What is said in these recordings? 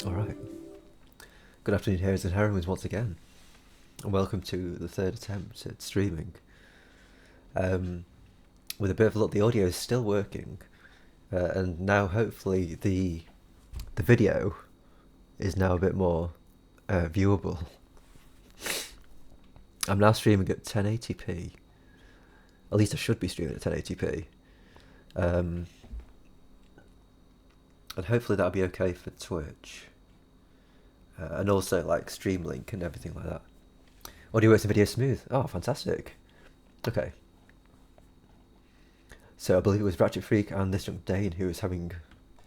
Alright. Good afternoon, heroes and heroines, once again. And welcome to the third attempt at streaming. With a bit of luck, the audio is still working. And now, hopefully, the video is now a bit more viewable. I'm now streaming at 1080p. At least I should be streaming at 1080p. And hopefully that'll be okay for Twitch. And also like Streamlink and everything like that. Audio works and video smooth. Oh, fantastic. Okay. So I believe it was Ratchet Freak and this young Dane who was having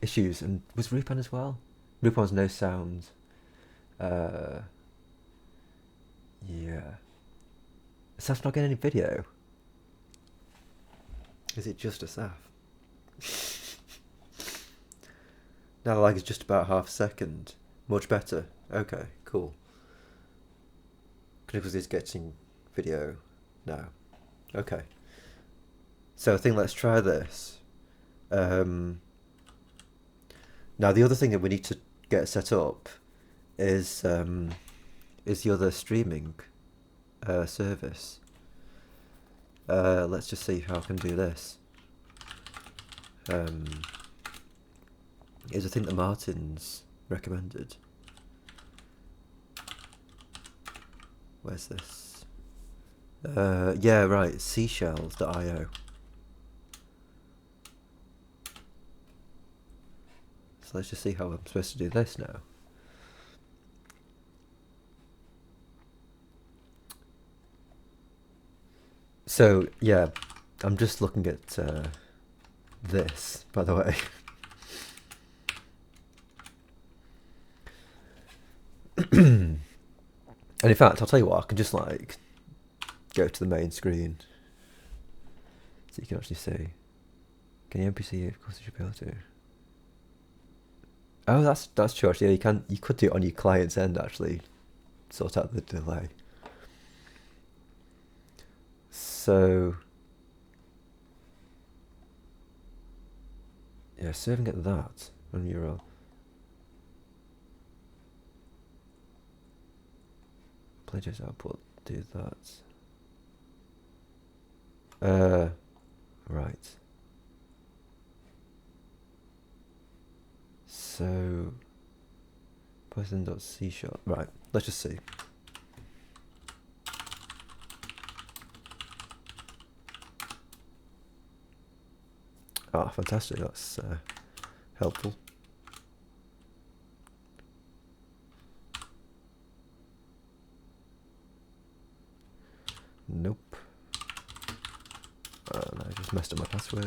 issues, and was Rupan as well? Rupan's no sound. Yeah. Saf's not getting any video. Is it just a Saf? Now the lag is just about half a second. Much better. Okay, cool. Knuckles is getting video now. Okay. So I think let's try this. Now the other thing that we need to get set up is the other streaming service. Let's just see how I can do this. Is a thing that Martin's recommended. Where's this? Yeah, right, seashells.io. So let's just see how I'm supposed to do this now. So, yeah, I'm just looking at this, by the way. And in fact, I'll tell you what, I can just like go to the main screen so you can actually see. Can you NPC? Of course you should be able to. Oh, that's true actually. Yeah, you could do it on your client's end actually, sort out the delay. So yeah, serving at that on URL. Pledges output, do that. Right. So Python.c#. Right, let's just see. Ah, fantastic, that's helpful. Nope. And I just messed up my password.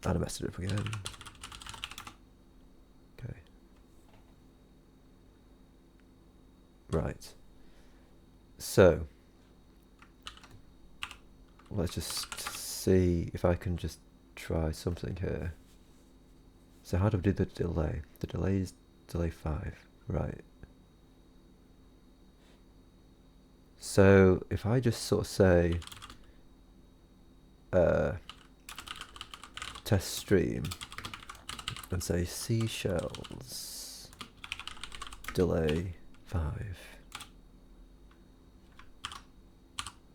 And I messed it up again. Okay. Right. So let's just see if I can just try something here. So how do we do the delay? The delay is delay 5. Right. So if I just sort of say test stream and say seashells delay 5,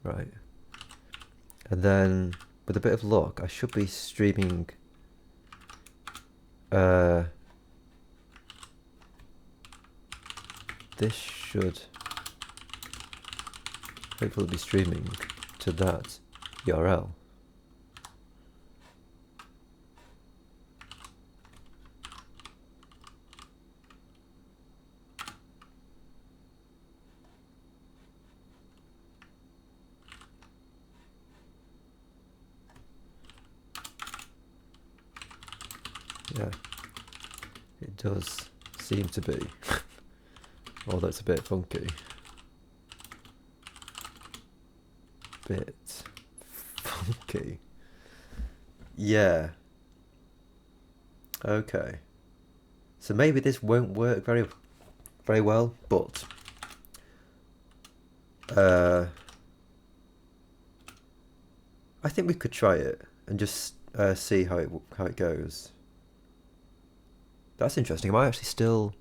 right, and then with a bit of luck I should be streaming this should hopefully be streaming to that URL. Yeah, it does seem to be, although it's a bit funky. Bit funky. Yeah. Okay. So maybe this won't work very well, but I think we could try it and just see how it goes. That's interesting. Am I actually still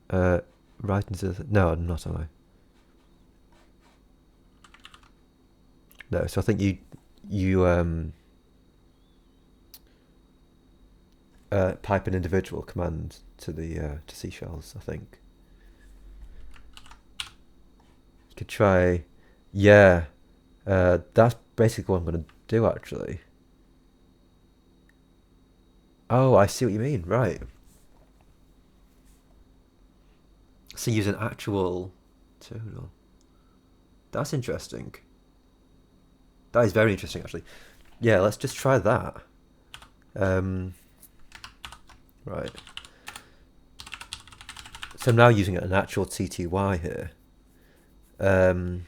right into the... No, I'm not, am I? No, so I think you pipe an individual command to the to seashells, I think. You could try... Yeah, that's basically what I'm going to do, actually. Oh, I see what you mean, right. So use an actual terminal. That's interesting. That is very interesting, actually. Yeah, let's just try that. Right. So I'm now using an actual TTY here. So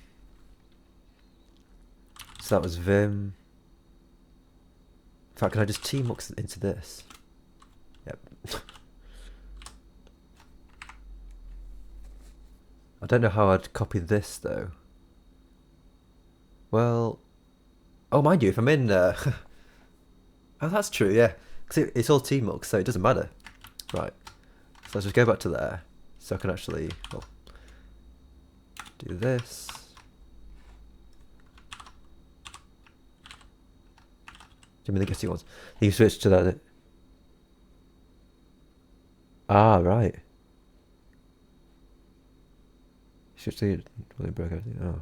that was Vim. In fact, can I just tmux into this? Yep. I don't know how I'd copy this, though. Well... Oh, mind you, if I'm in... Oh, that's true, yeah. Because it's all tmux, so it doesn't matter. Right. So let's just go back to there. So I can actually... Well, do this. Give me the guessing ones. You switch to that. Ah, right. Switch to... Well, it broke everything. Oh.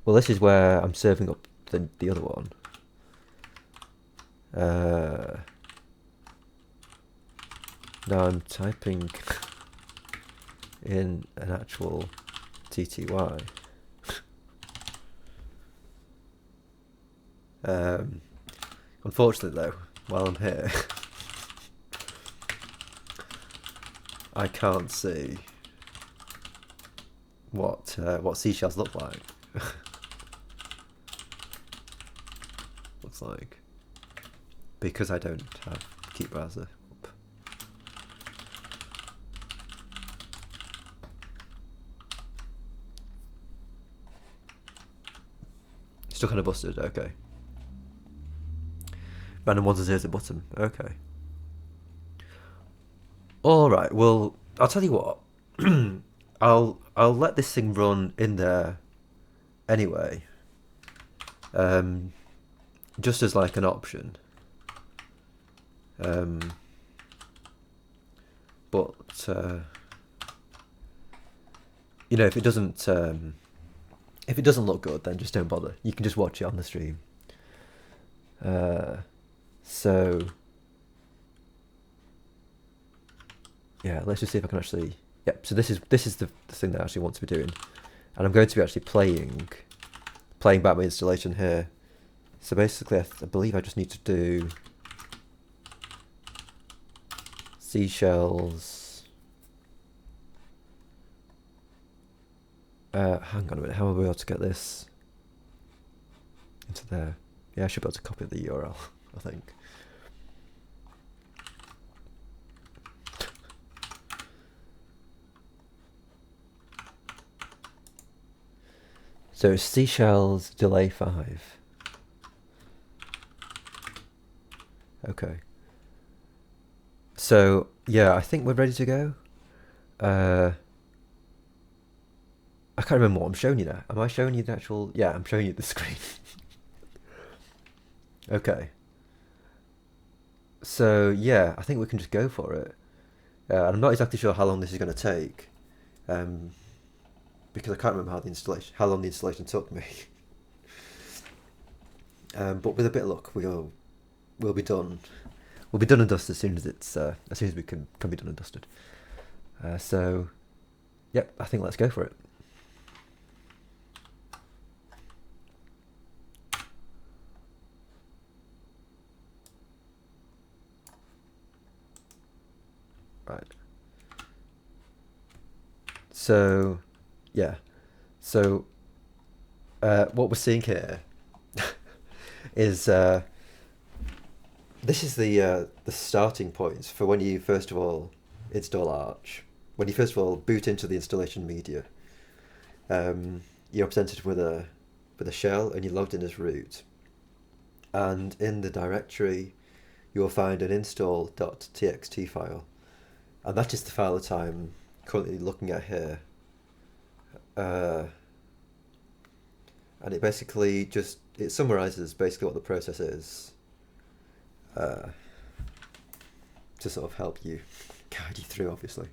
Well, this is where I'm serving up the other one. Now I'm typing in an actual TTY. Unfortunately, though, while I'm here, I can't see what seashells look like. Looks like, because I don't have Keep Browser up. Still kind of busted. Okay. Random ones and zeros at the bottom. Okay. All right. Well, I'll tell you what. I'll let this thing run in there anyway. Just as like an option. But you know, if it doesn't look good, then just don't bother. You can just watch it on the stream. So yeah, let's just see if I can actually. Yep. So this is the thing that I actually want to be doing, and I'm going to be actually playing back my installation here. So basically, I believe I just need to do seashells. Hang on a minute. How am I able to get this into there? Yeah, I should be able to copy the URL, I think. So seashells delay 5. Okay. So yeah, I think we're ready to go. I can't remember what I'm showing you now. Am I showing you the actual... Yeah, I'm showing you the screen. Okay. So yeah, I think we can just go for it. I'm not exactly sure how long this is going to take, because I can't remember how long the installation took me. But with a bit of luck, we'll be done. We'll be done and dusted as soon as we can be done and dusted. So, yep, I think let's go for it. Right. So, yeah. So, what we're seeing here is this is the starting point for when you first of all install Arch. When you first of all boot into the installation media, you're presented with with a shell and you're logged in as root. And in the directory, you'll find an install.txt file. And that is the file that I'm currently looking at here. And it basically it summarizes basically what the process is, to sort of help you, guide you through, obviously.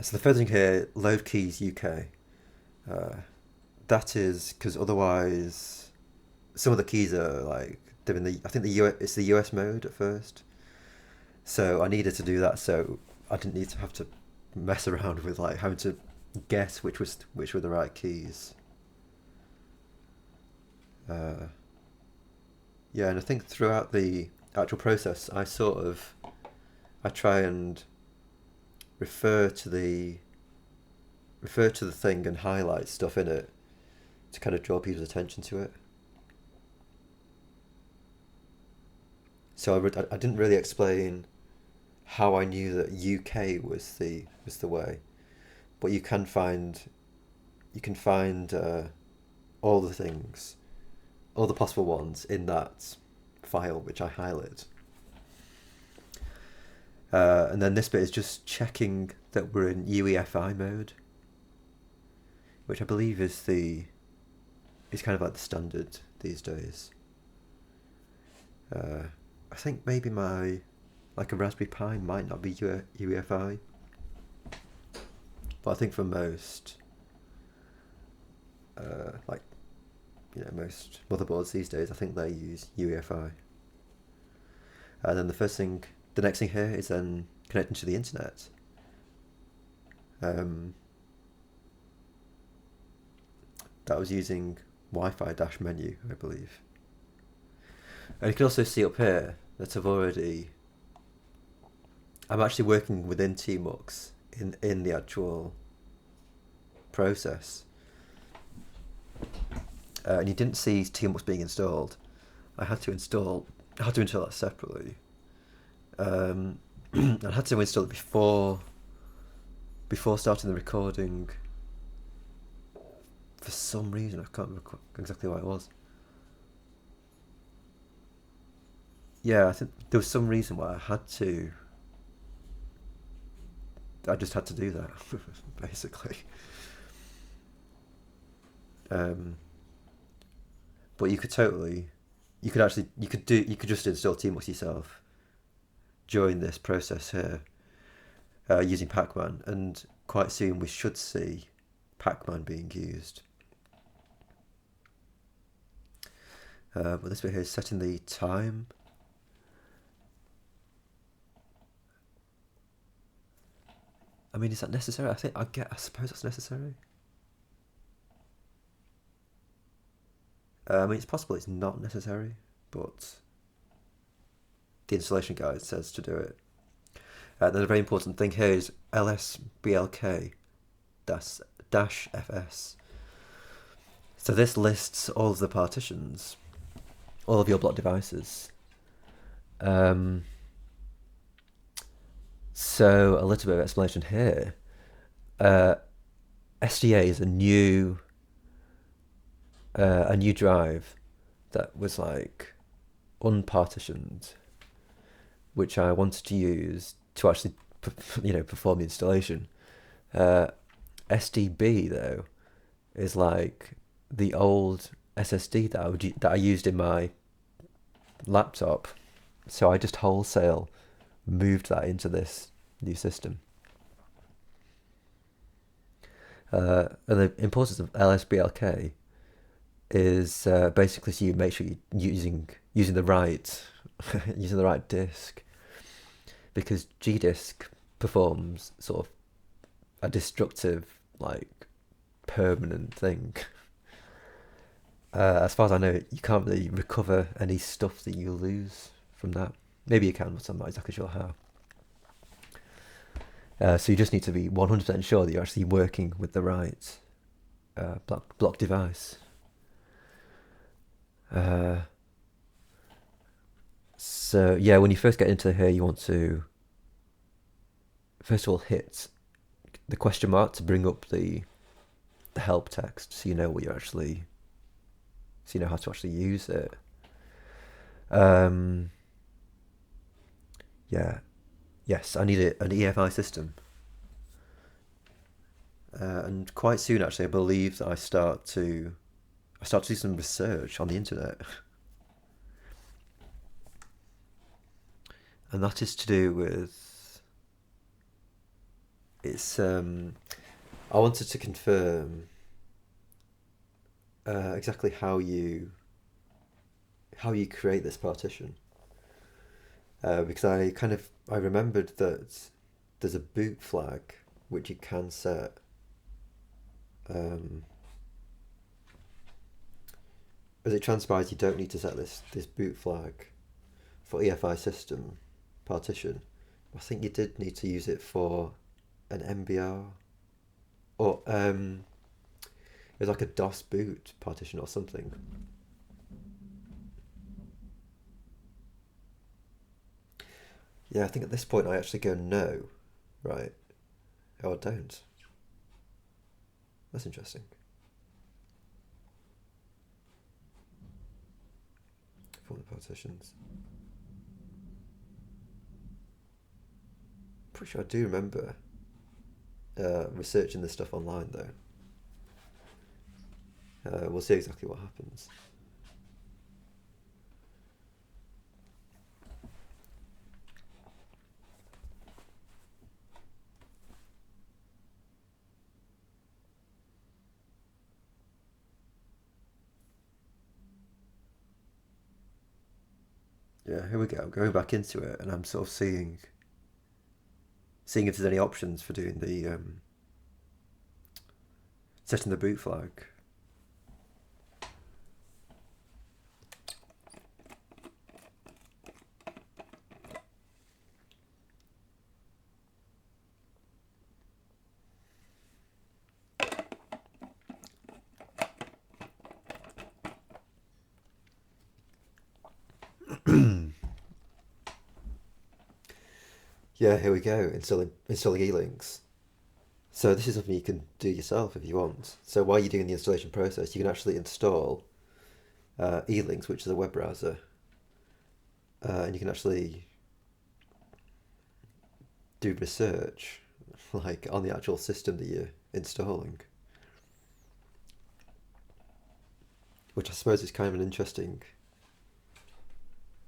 So the first thing here, load keys UK. That is because otherwise, some of the keys are like they're in the. I think it's the US mode at first. So I needed to do that, so I didn't need to have to mess around with like having to guess which were the right keys. Yeah, and I think throughout the actual process, I try and refer to the thing and highlight stuff in it to kind of draw people's attention to it. So I didn't really explain how I knew that UK was the way, but you can find all the things, all the possible ones in that file which I highlight. And then this bit is just checking that we're in UEFI mode, which I believe is kind of like the standard these days. I think maybe a Raspberry Pi might not be UEFI, but I think for most, most motherboards these days, I think they use UEFI. And then the next thing here is then connecting to the internet. That was using Wi-Fi -menu, I believe. And you can also see up here that I'm actually working within tmux in the actual process. And you didn't see tmux being installed. I had to install that separately. I had to install it before starting the recording. For some reason, I can't remember exactly why it was. Yeah, I think there was some reason why I just had to do that, basically. But you could just install tmux yourself during this process here, using Pacman, and quite soon we should see Pacman being used. But this bit here is setting the time. I mean, is that necessary? I suppose that's necessary. I mean, it's possible it's not necessary, but the installation guide says to do it. Then a very important thing here is lsblk-fs. So this lists all of the partitions, all of your block devices. So a little bit of explanation here. SDA is a new drive that was like unpartitioned, which I wanted to use to actually perform the installation. SDB though is like the old SSD that I used in my laptop, so I just wholesale moved that into this new system. And the importance of LSBLK is basically so you make sure you're using the right using the right disk, because GDisk performs sort of a destructive, like, permanent thing. As far as I know, you can't really recover any stuff that you lose from that. Maybe you can, but I'm not exactly sure how. So you just need to be 100% sure that you're actually working with the right block device. So yeah, when you first get into here, you want to first of all hit the question mark to bring up the help text, so you know what you're actually, so you know how to actually use it. Yeah, yes, I need an EFI system, and quite soon actually, I believe that I start to do some research on the internet, and that is to do with it's. I wanted to confirm exactly how you create this partition, because I remembered that there's a boot flag which you can set. As it transpires, you don't need to set this boot flag for EFI system partition. I think you did need to use it for an MBR, or it was like a DOS boot partition or something. Yeah, I think at this point I actually go no, right? Oh, I don't. That's interesting. Form the partitions. Pretty sure I do remember researching this stuff online though. We'll see exactly what happens. Yeah, here we go. I'm going back into it, and I'm sort of seeing if there's any options for doing the setting the boot flag. Yeah, here we go. Installing E-links. So this is something you can do yourself if you want. So while you're doing the installation process, you can actually install E-links, which is a web browser, and you can actually do research like on the actual system that you're installing, which I suppose is kind of an interesting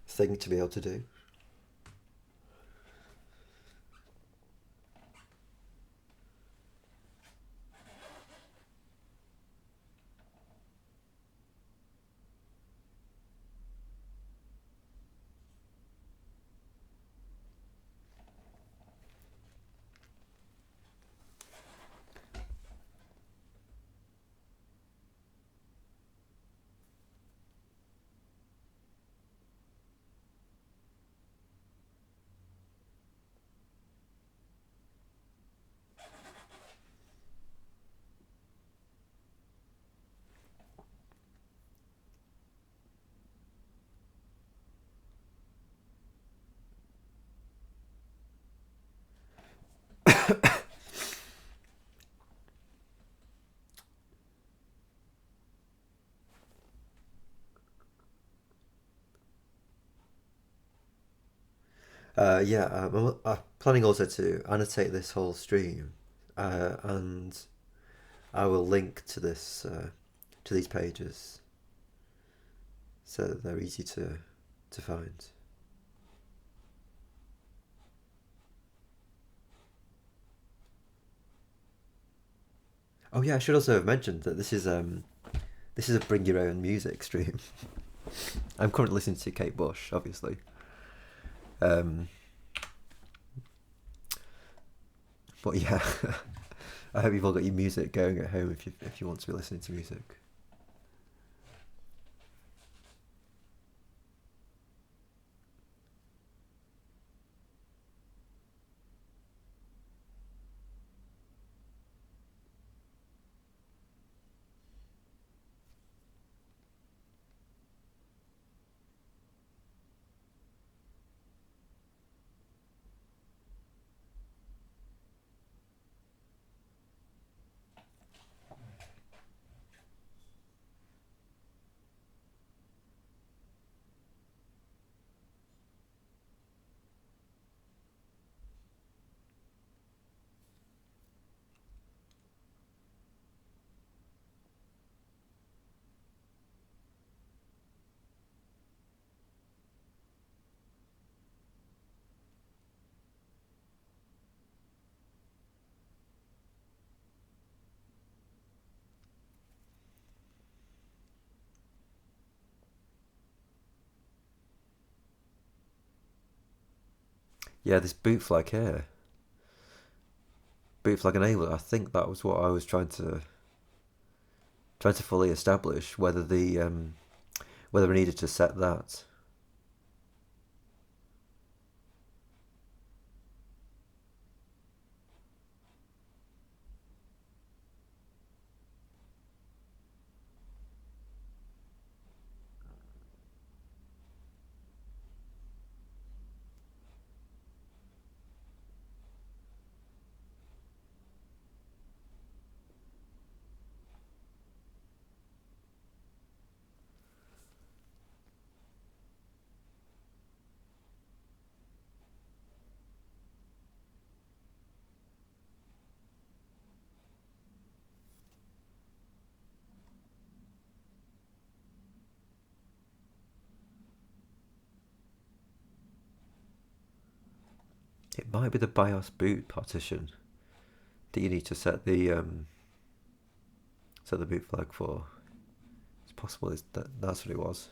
thing to be able to do. Yeah, I'm planning also to annotate this whole stream, and I will link to this to these pages so that they're easy to find. Oh yeah, I should also have mentioned that this is a bring your own music stream. I'm currently listening to Kate Bush, obviously. But yeah, I hope you've all got your music going at home if you want to be listening to music. Yeah, this boot flag here, boot flag enable. I think that was what I was trying to fully establish whether whether I needed to set that. It might be the BIOS boot partition that you need to set the boot flag for. It's possible that's what it was.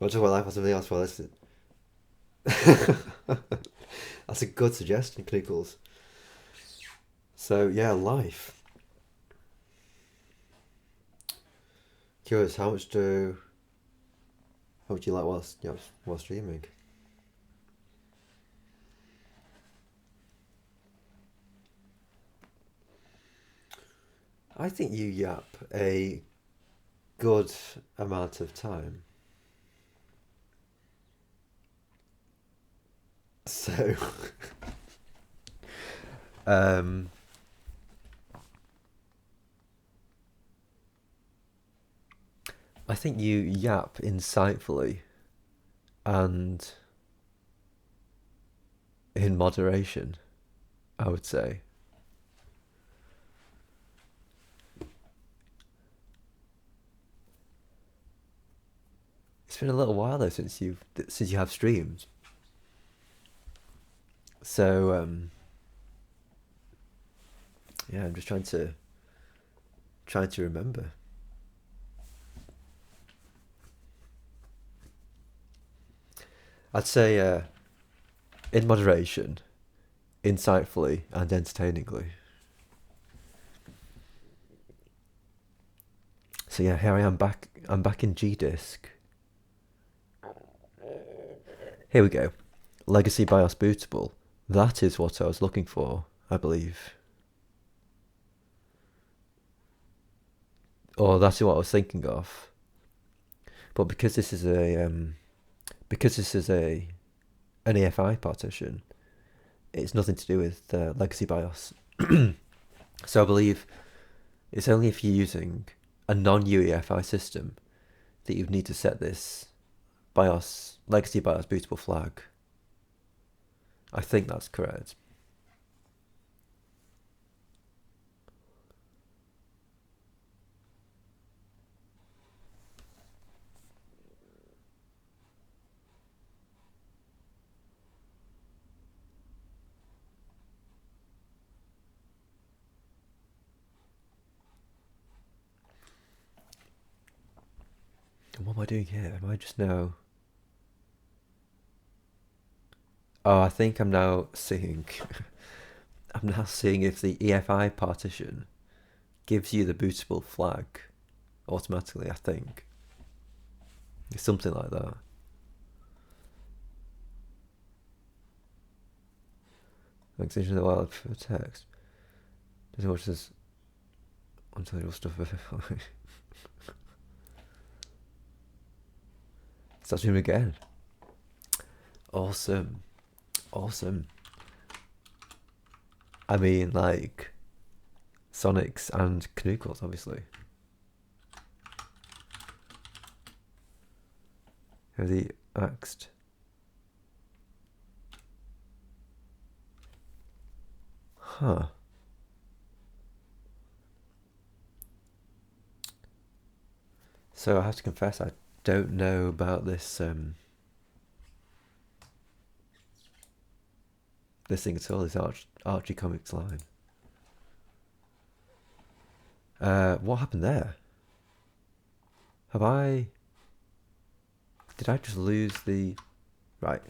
I'll talk about life or something else while listening. That's a good suggestion, Knickles. So yeah, life. Curious, how much do you like while streaming? I think you yap a good amount of time. So, um, I think you yap insightfully and in moderation, I would say. It's been a little while though since you have streamed. So yeah, I'm just trying to remember. I'd say in moderation, insightfully, and entertainingly. So yeah, here I am back. I'm back in GDisk. Here we go. Legacy BIOS bootable. That is what I was looking for, I believe. Or that's what I was thinking of. But because this is an EFI partition, it's nothing to do with legacy BIOS. So I believe it's only if you're using a non-UEFI system that you need to set this legacy BIOS bootable flag. I think that's correct. And what am I doing here? Am I just now... Oh, I think I'm now seeing... I'm now seeing if the EFI partition gives you the bootable flag automatically, I think. It's something like that. Extension of the wild for text. Doesn't watch this unintelligible stuff. Start doing it again. Awesome. Awesome. I mean, like, Sonics and Knuckles, obviously. Have they axed? Huh. So I have to confess, I don't know about this this thing at all. This Archie Comics line. What happened there? Did I just lose the... Right.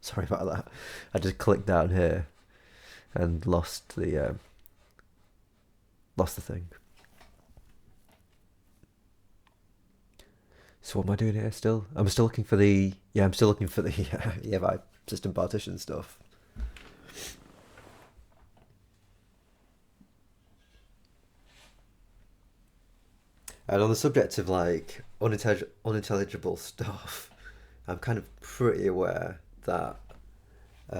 Sorry about that. I just clicked down here and lost the thing. So what am I doing here still? I'm still looking for the... Yeah, I'm still looking for the EFI system partition stuff. And on the subject of like unintelligible stuff, I'm kind of pretty aware that I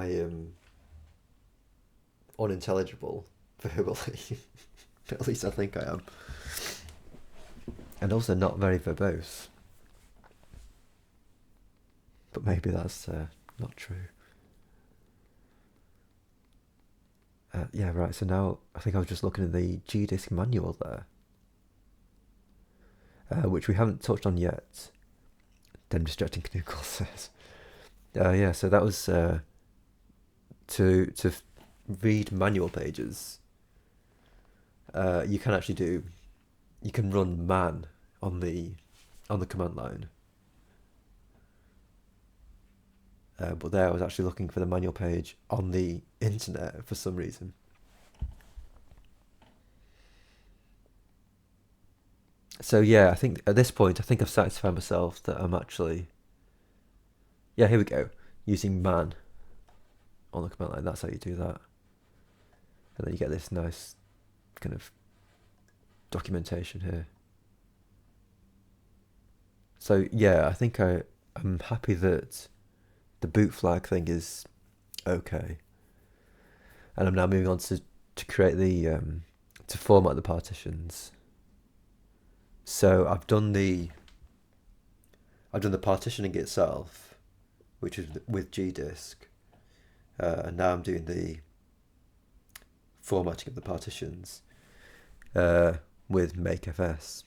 am unintelligible verbally. At least I think I am. And also not very verbose. But maybe that's not true. Yeah, right, so now I think I was just looking at the GDisk manual there. Which we haven't touched on yet. Them distracting Knuckles says. Yeah, so that was to read manual pages. You can actually you can run man on the command line. But there I was actually looking for the manual page on the internet for some reason. So yeah, I think at this point, I think I've satisfied myself that I'm actually... Yeah, here we go. Using man on the command line, that's how you do that. And then you get this nice kind of documentation here. So yeah, I think I'm happy that the boot flag thing is okay. And I'm now moving on to create the to format the partitions. So I've done the partitioning itself, which is with GDisk, and now I'm doing the formatting of the partitions with MakeFS.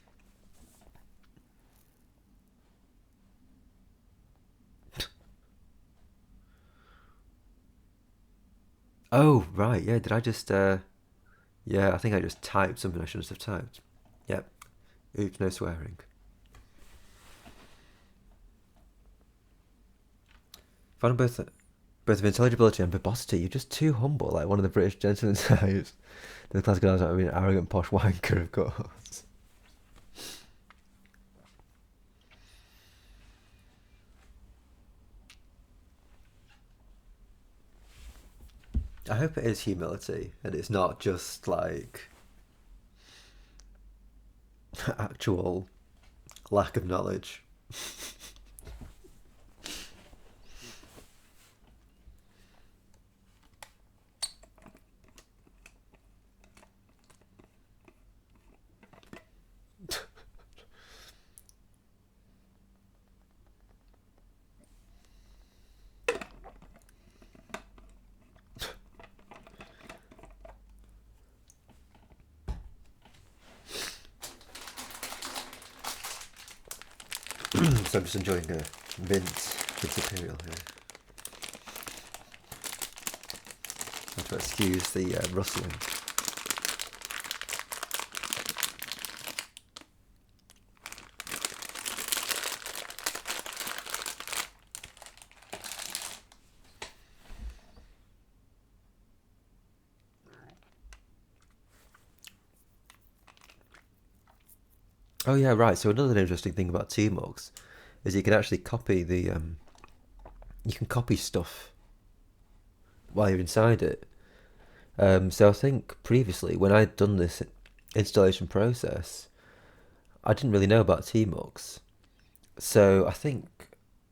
Oh, right, yeah, did I just, yeah, I think I just typed something I shouldn't have typed. Yep, oops, no swearing. Found both both of intelligibility and verbosity. You're just too humble, like one of the British gentlemen says. The classical answer, I mean, arrogant posh wanker, of course. I hope it is humility, and it's not just like actual lack of knowledge. So I'm just enjoying a mint imperial here. I have to excuse the rustling. Oh yeah, right. So another interesting thing about tea mugs is you can actually copy the you can copy stuff while you're inside it. So I think previously when I'd done this installation process, I didn't really know about tea mugs. So I think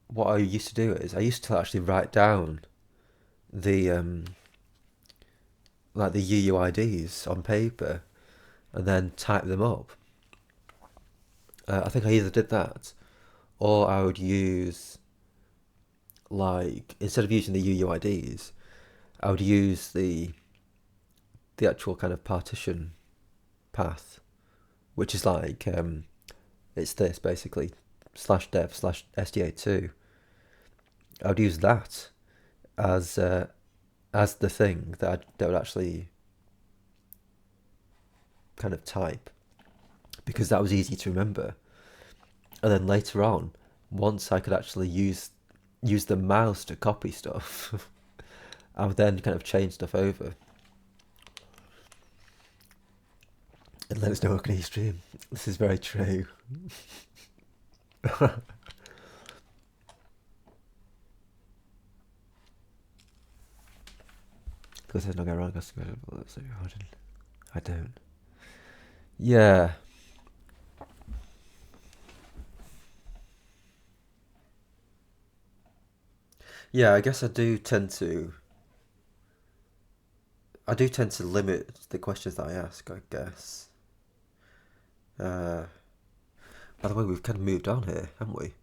what I used to do is I used to actually write down the like the UUIDs on paper and then type them up. I think I either did that or I would use, like, instead of using the UUIDs, I would use the actual kind of partition path, which is like it's this basically /dev/sda2. I would use that as the thing that would actually kind of type, because that was easy to remember. And then later on, once I could actually use the mouse to copy stuff, I would then kind of change stuff over. And let us know what can you stream. This is very true. Of course, there's no go wrong. I don't. Yeah. Yeah, I guess I do tend to limit the questions that I ask, I guess. By the way, we've kind of moved on here, haven't we?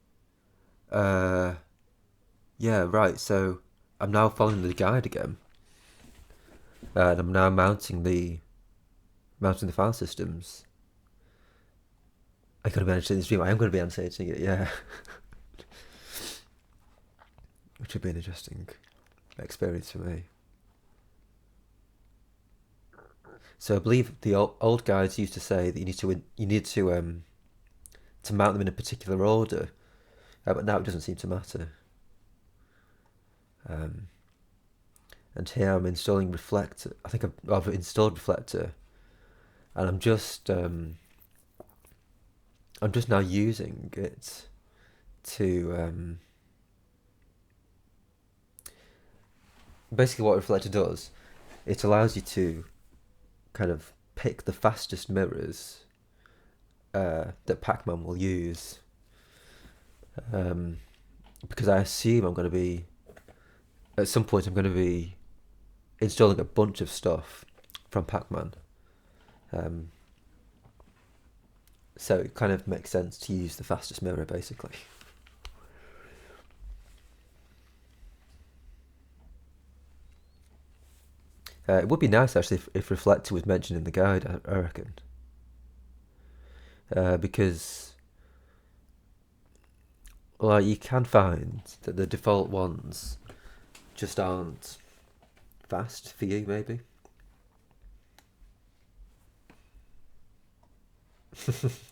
Yeah, right. So I'm now following the guide again, and I'm now mounting the file systems. I could have annotated the stream. I am going to be annotating it, yeah. Which would be an interesting experience for me. So I believe the old guides used to say that you need to mount them in a particular order, but now it doesn't seem to matter. And here I'm installing Reflector. I think I've installed Reflector, and I'm just now using it to basically what Reflector does. It allows you to kind of pick the fastest mirrors that Pac-Man will use, because I assume at some point I'm going to be installing a bunch of stuff from Pac-Man, so it kind of makes sense to use the fastest mirror, basically. It would be nice actually if Reflector was mentioned in the guide, I reckon, because well, you can find that the default ones just aren't fast for you, maybe.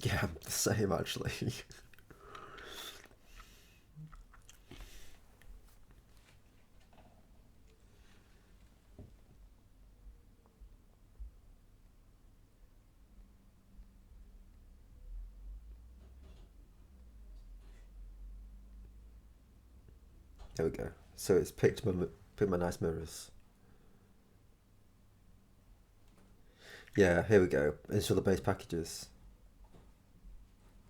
Yeah, I'm the same actually. There we go. So it's picked my nice mirrors. Yeah, here we go. Install the base packages.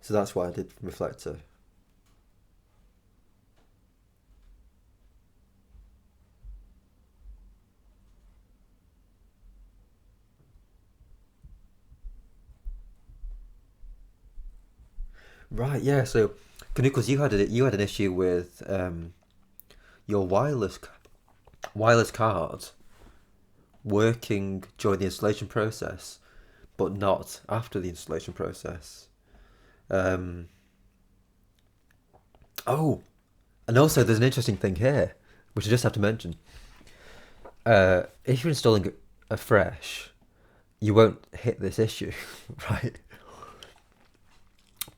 So that's why I did reflector. Right, yeah. So, because you had an issue with your wireless card working during the installation process, but not after the installation process. Um, oh, and also there's an interesting thing here, which I just have to mention. If you're installing afresh, you won't hit this issue, right?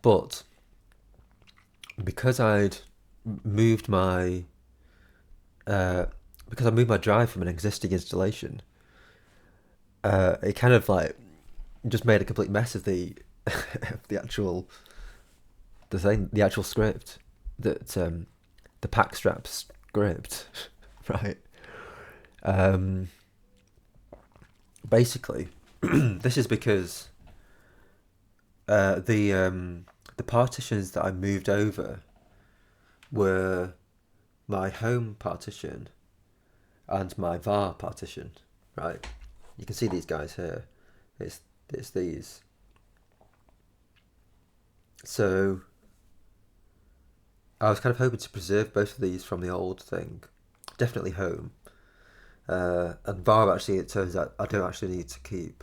But because I'd moved my because I moved my drive from an existing installation, it kind of like just made a complete mess of the actual the actual script that the pack strap script, right? Um, Basically, this is because the partitions that I moved over were my home partition and my var partition, right? You can see these guys here. It's these. So I was kind of hoping to preserve both of these from the old thing. Definitely home. And var actually, it turns out I don't actually need to keep.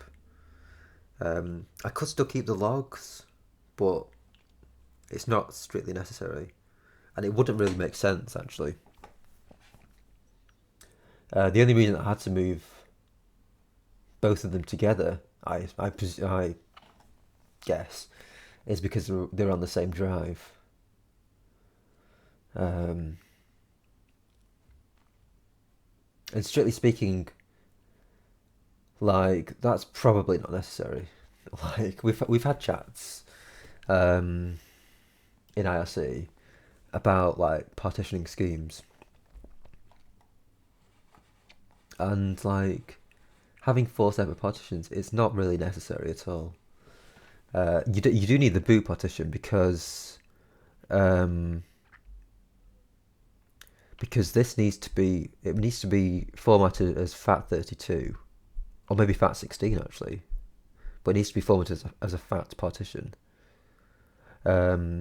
I could still keep the logs, but it's not strictly necessary, and it wouldn't really make sense actually. The only reason I had to move both of them together, I guess, is because they're on the same drive. And strictly speaking, like that's probably not necessary. Like we've had chats in IRC about like partitioning schemes, and like having 4 separate partitions is not really necessary at all. You do need the boot partition because this needs to be formatted as FAT32 or maybe FAT16 actually, but it needs to be formatted as a FAT partition. At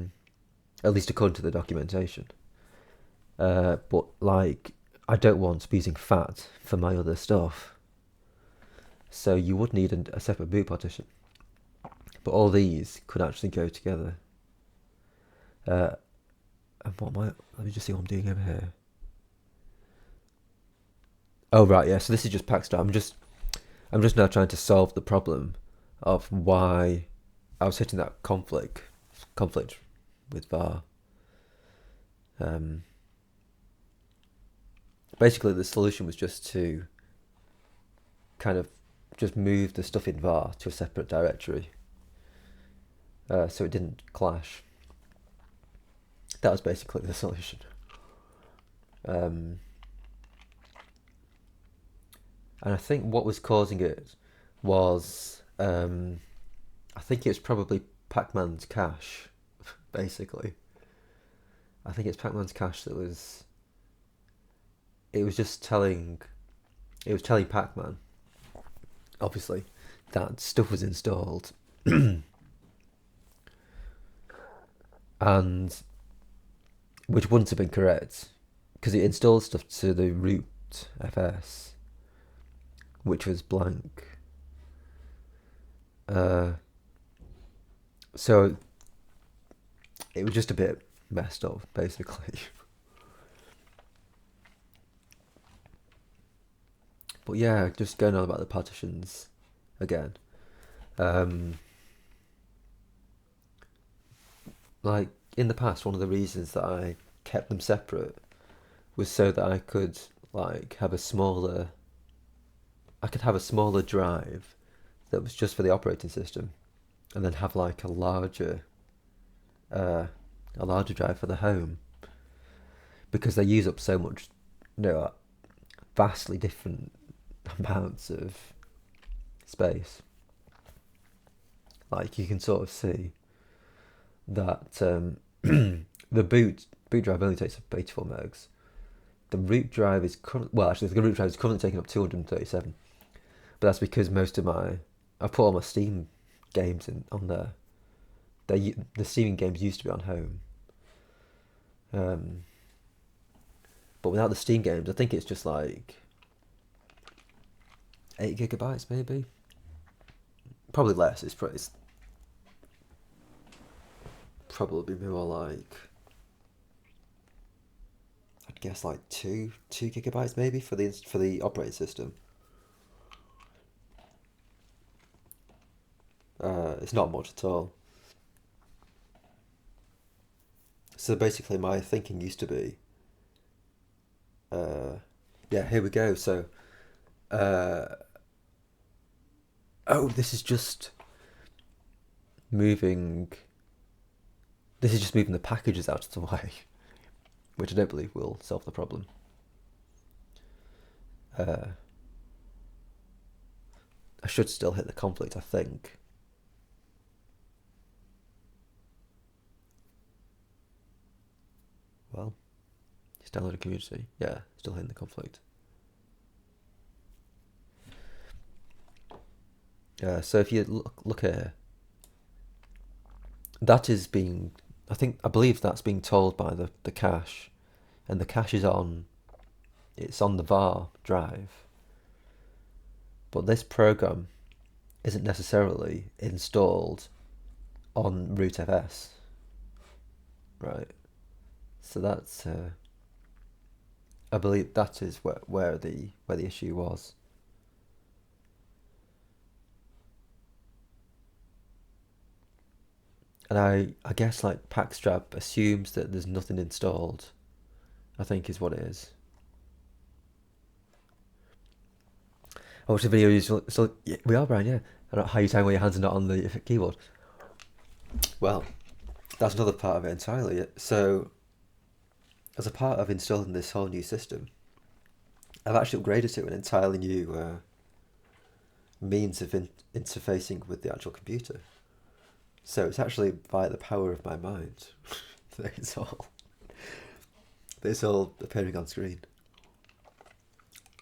least according to the documentation. But like, I don't want to be using FAT for my other stuff, so you would need a separate boot partition. But all these could actually go together. And let me just see what I'm doing over here. Oh right, yeah. So this is just Packstar. I'm just now trying to solve the problem of why I was hitting that conflict with var. Basically, the solution was just to kind of just move the stuff in var to a separate directory, so it didn't clash. That was basically the solution. And I think what was causing it was, I think it's probably Pac-Man's cache, basically. I think it's Pac-Man's cache that was. It was telling Pac-Man, obviously, that stuff was installed, and which wouldn't have been correct because it installed stuff to the root fs, which was blank. So it was just a bit messed up, basically. But yeah, just going on about the partitions again. Like in the past, one of the reasons that I kept them separate was so that I could like have a smaller. I could have a smaller drive that was just for the operating system, and then have like a larger drive for the home. because they use up so much, vastly different amounts of space. Like you can sort of see that the boot drive only takes up 84 megs. The root drive is the root drive is currently taking up 237, but that's because I put all my Steam games on there. The Steam games used to be on home, but without the Steam games, I think it's just like 8 gigabytes maybe. Probably less. It's probably more like, I'd guess like 2 gigabytes maybe for the operating system. It's not much at all. So basically my thinking used to be, here we go. So, this is just moving the packages out of the way, which I don't believe will solve the problem. I should still hit the conflict, I think. Well, it's downloaded community. Yeah, still hitting the conflict. So if you look here, that is being, I believe that's being told by the cache, and the cache is on the var drive. But this program isn't necessarily installed on rootfs, right? So that's, I believe that is where the issue was. And I guess like Packstrap assumes that there's nothing installed, I think is what it is. I watched the video. So yeah, we are, Brian. Yeah. I don't know how you time when your hands are not on the keyboard. Well, that's another part of it entirely. So, as a part of installing this whole new system, I've actually upgraded to an entirely new means of interfacing with the actual computer. So it's actually by the power of my mind that it's all appearing on screen.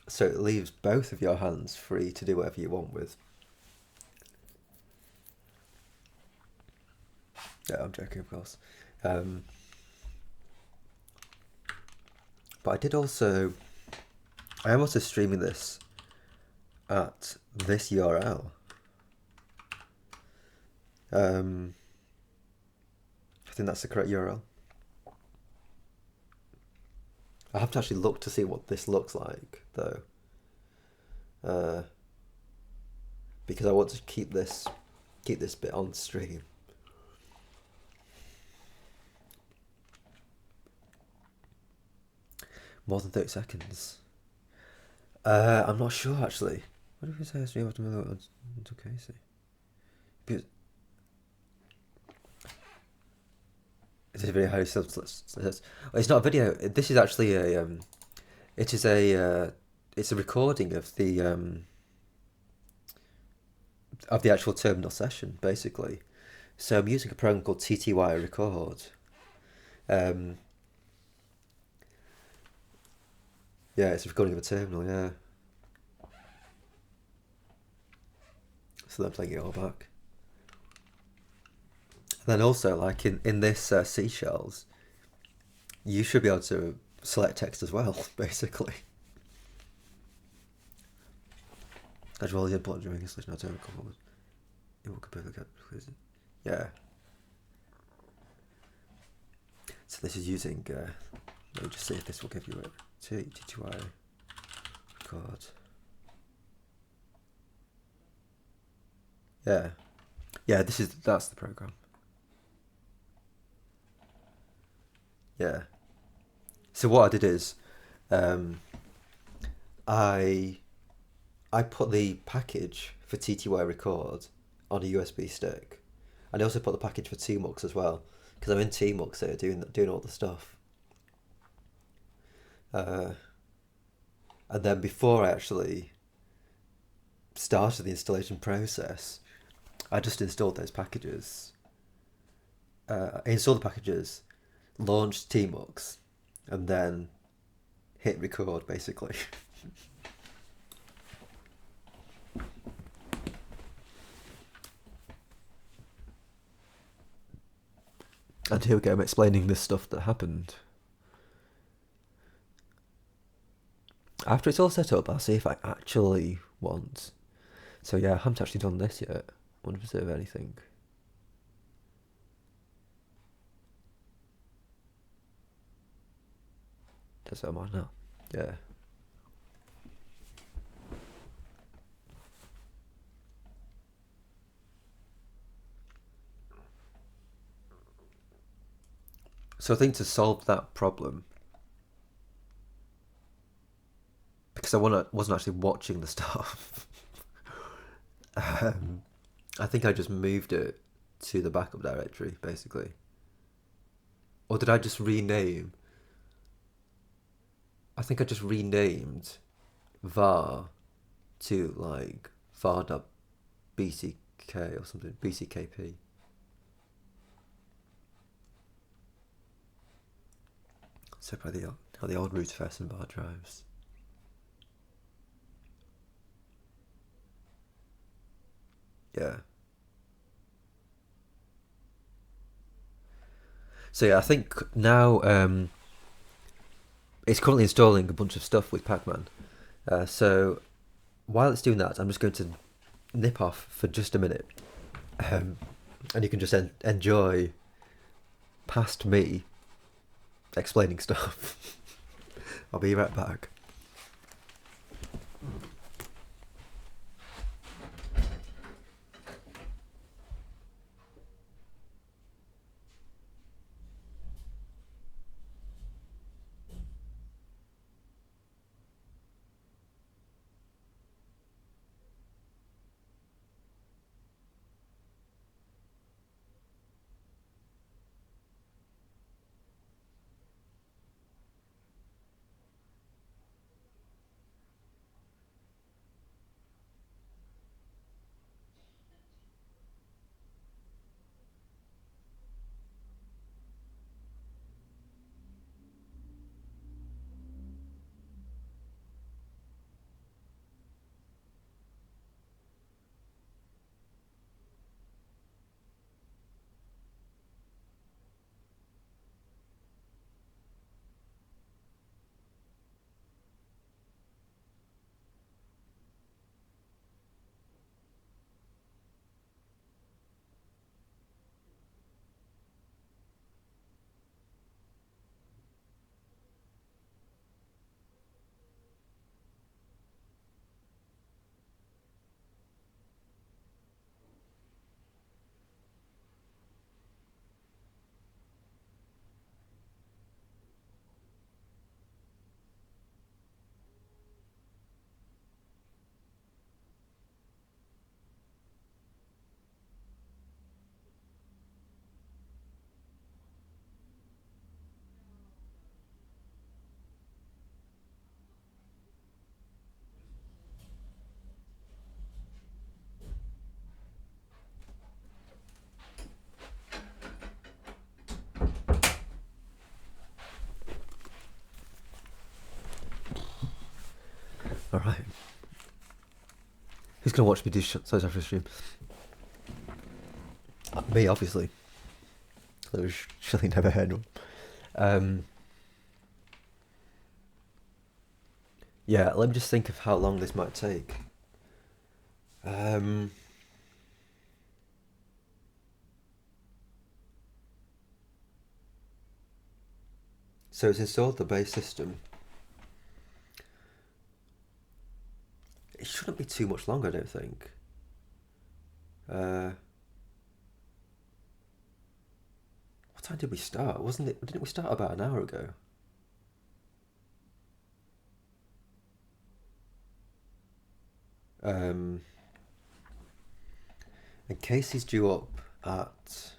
So it leaves both of your hands free to do whatever you want with. Yeah, I'm joking, of course. But I am also streaming this at this URL. I think that's the correct URL. I have to actually look to see what this looks like, though, because I want to keep this bit on stream. More than 30 seconds. I'm not sure actually. What if we say stream after it's okay? See, because it's a video how it's not a video. This is actually it's a recording of the actual terminal session, basically. So I'm using a program called TTY Record. Yeah, it's a recording of a terminal, yeah. So I'm playing it all back. And then also, like in this seashells, you should be able to select text as well, basically. As well as input during installation of terminal components. It will completely get crazy. Yeah. So this is using, let me just see if this will give you it. TTY record. Yeah. Yeah, that's the program. Yeah. So what I did is, I put the package for TTY record on a USB stick, and I also put the package for TMUX as well, because I'm in TMUX here doing all the stuff. and then before I actually started the installation process, I just installed those packages. I installed the packages, launched Tmux, and then hit record basically. And here we go, I'm explaining this stuff that happened. After it's all set up, I'll see if I actually want. So yeah, I haven't actually done this yet. I wonder if there's anything. Does that matter now? Yeah. So I think to solve that problem, because I wasn't actually watching the stuff, I think I just moved it to the backup directory, basically. Or did I just rename? I think I just renamed var to like var.bck or something, bckp. So by the old root first and bar drives. Yeah. So yeah, I think now it's currently installing a bunch of stuff with Pacman. So while it's doing that, I'm just going to nip off for just a minute, and you can just enjoy past me explaining stuff. I'll be right back. All right. Who's gonna watch me do size after the stream? Me, obviously. There's surely never heard one. Yeah, let me just think of how long this might take. So it's installed the base system. It shouldn't be too much longer, I don't think. What time did we start? Wasn't it? Didn't we start about an hour ago? And Casey's due up at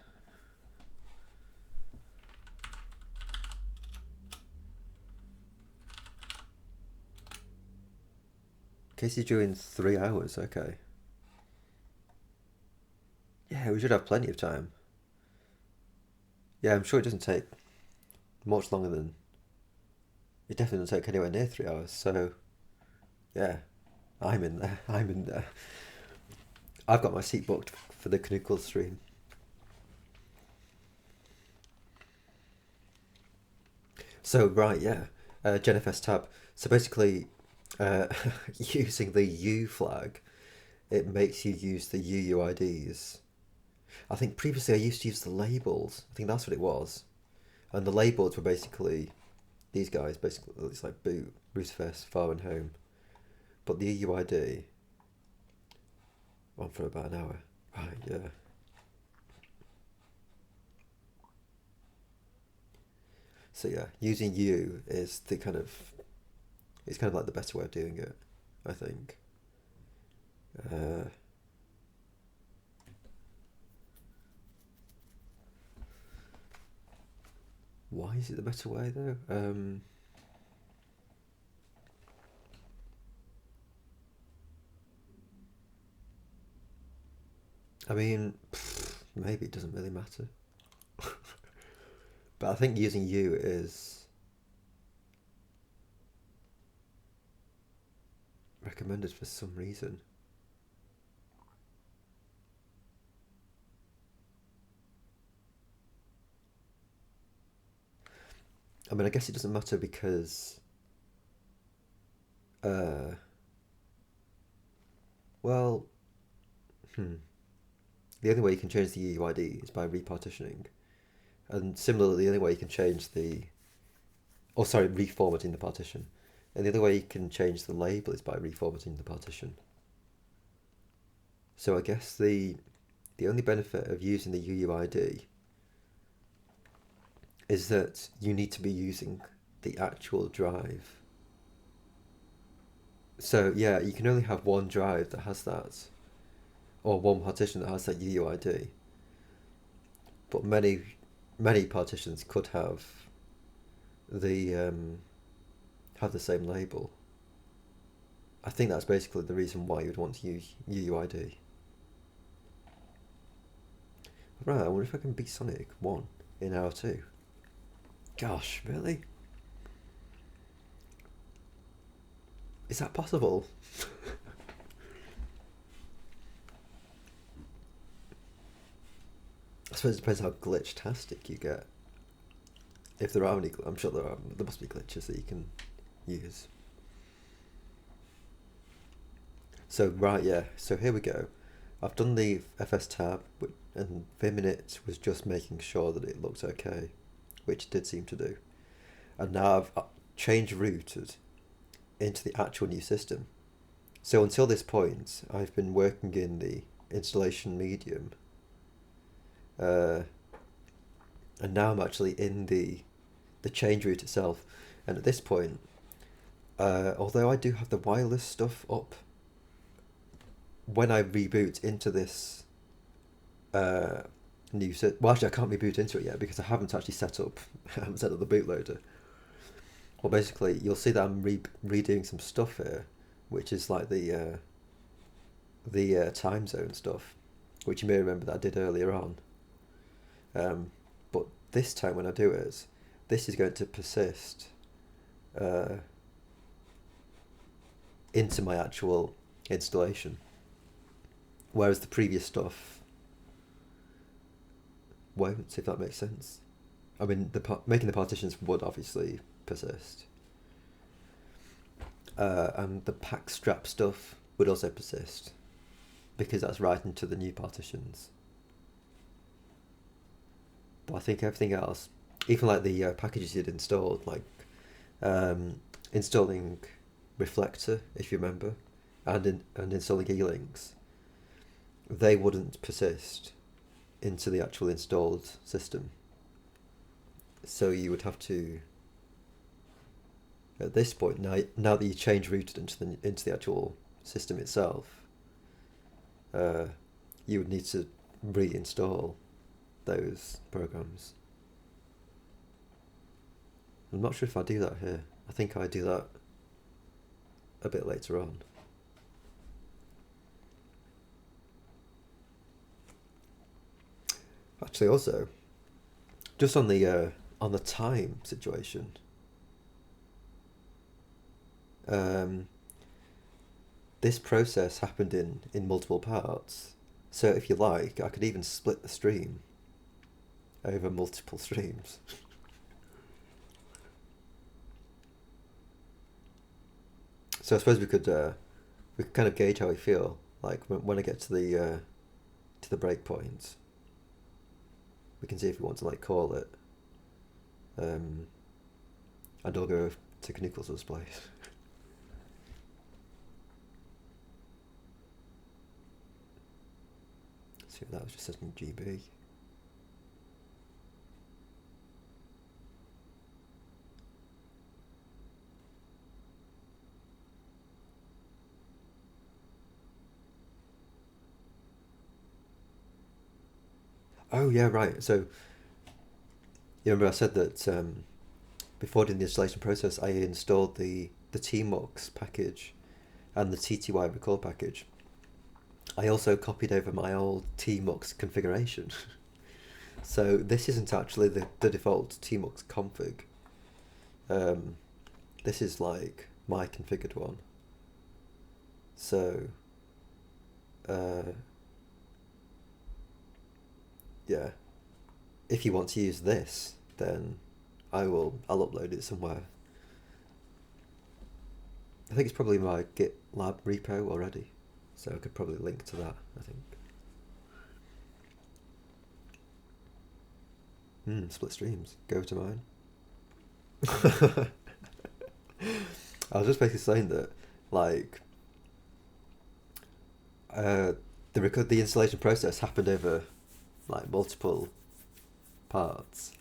case he's due in 3 hours, okay. Yeah, we should have plenty of time. Yeah, I'm sure it doesn't take much longer than... It definitely doesn't take anywhere near 3 hours, so... Yeah, I'm in there. I'm in there. I've got my seat booked for the Knuckle stream. So, right, yeah. GenFS tab. So basically, using the U flag, it makes you use the UUIDs. I think previously I used to use the labels. I think that's what it was. And the labels were basically these guys, basically. It's like boot, rootfs, far and home. But the UUID, on for about an hour. Right, yeah. So yeah, using U is the kind of... It's kind of like the better way of doing it, I think. Why is it the better way though? I mean, maybe it doesn't really matter. But I think using U is recommended for some reason. I mean, I guess it doesn't matter because... well... The only way you can change the UUID is by repartitioning. And similarly, the only way you can change the... Oh, sorry, reformatting the partition. And the other way you can change the label is by reformatting the partition. So I guess the only benefit of using the UUID is that you need to be using the actual drive. So yeah, you can only have one drive that has that, or one partition that has that UUID. But many partitions could have the same label. I think that's basically the reason why you'd want to use UUID. Right, I wonder if I can beat Sonic 1 in hour 2. Gosh, really? Is that possible? I suppose it depends how glitch-tastic you get. If there are any, I'm sure there must be glitches that you can use. So right, yeah, so here we go. I've done the FS tab, and Vminit was just making sure that it looked okay, which it did seem to do. And now I've change routed into the actual new system. So until this point, I've been working in the installation medium, and now I'm actually in the change route itself. And at this point, although I do have the wireless stuff up, when I reboot into this new set, well, actually I can't reboot into it yet because I haven't actually set up the bootloader. Well, basically, you'll see that I'm redoing some stuff here, which is like the time zone stuff, which you may remember that I did earlier on. But this time when I do it, this is going to persist into my actual installation, whereas the previous stuff won't, if that makes sense. I mean, making the partitions would obviously persist, and the pack strap stuff would also persist because that's right into the new partitions. But I think everything else, even like the packages you'd installed, like installing Reflector, if you remember, and installing E-links, they wouldn't persist into the actual installed system. So you would have to, at this point, now that you change routed into the actual system itself, you would need to reinstall those programs. I'm not sure if I do that here. I think I do that a bit later on. Actually, also, just on the time situation, this process happened in multiple parts. So if you like, I could even split the stream over multiple streams. So I suppose we could kind of gauge how we feel, like when I get to the break point. We can see if we want to like call it, and I'll go to Nicholas's place. See if that was just setting GB. Oh yeah, right. So you remember I said that before doing the installation process, I installed the tmux package and the TTY record package. I also copied over my old tmux configuration. So this isn't actually the default tmux config. This is like my configured one. So yeah, if you want to use this, then I'll upload it somewhere. I think it's probably my GitLab repo already, so I could probably link to that, I think. Split streams, go to mine. I was just basically saying that, like, the installation process happened over like multiple parts,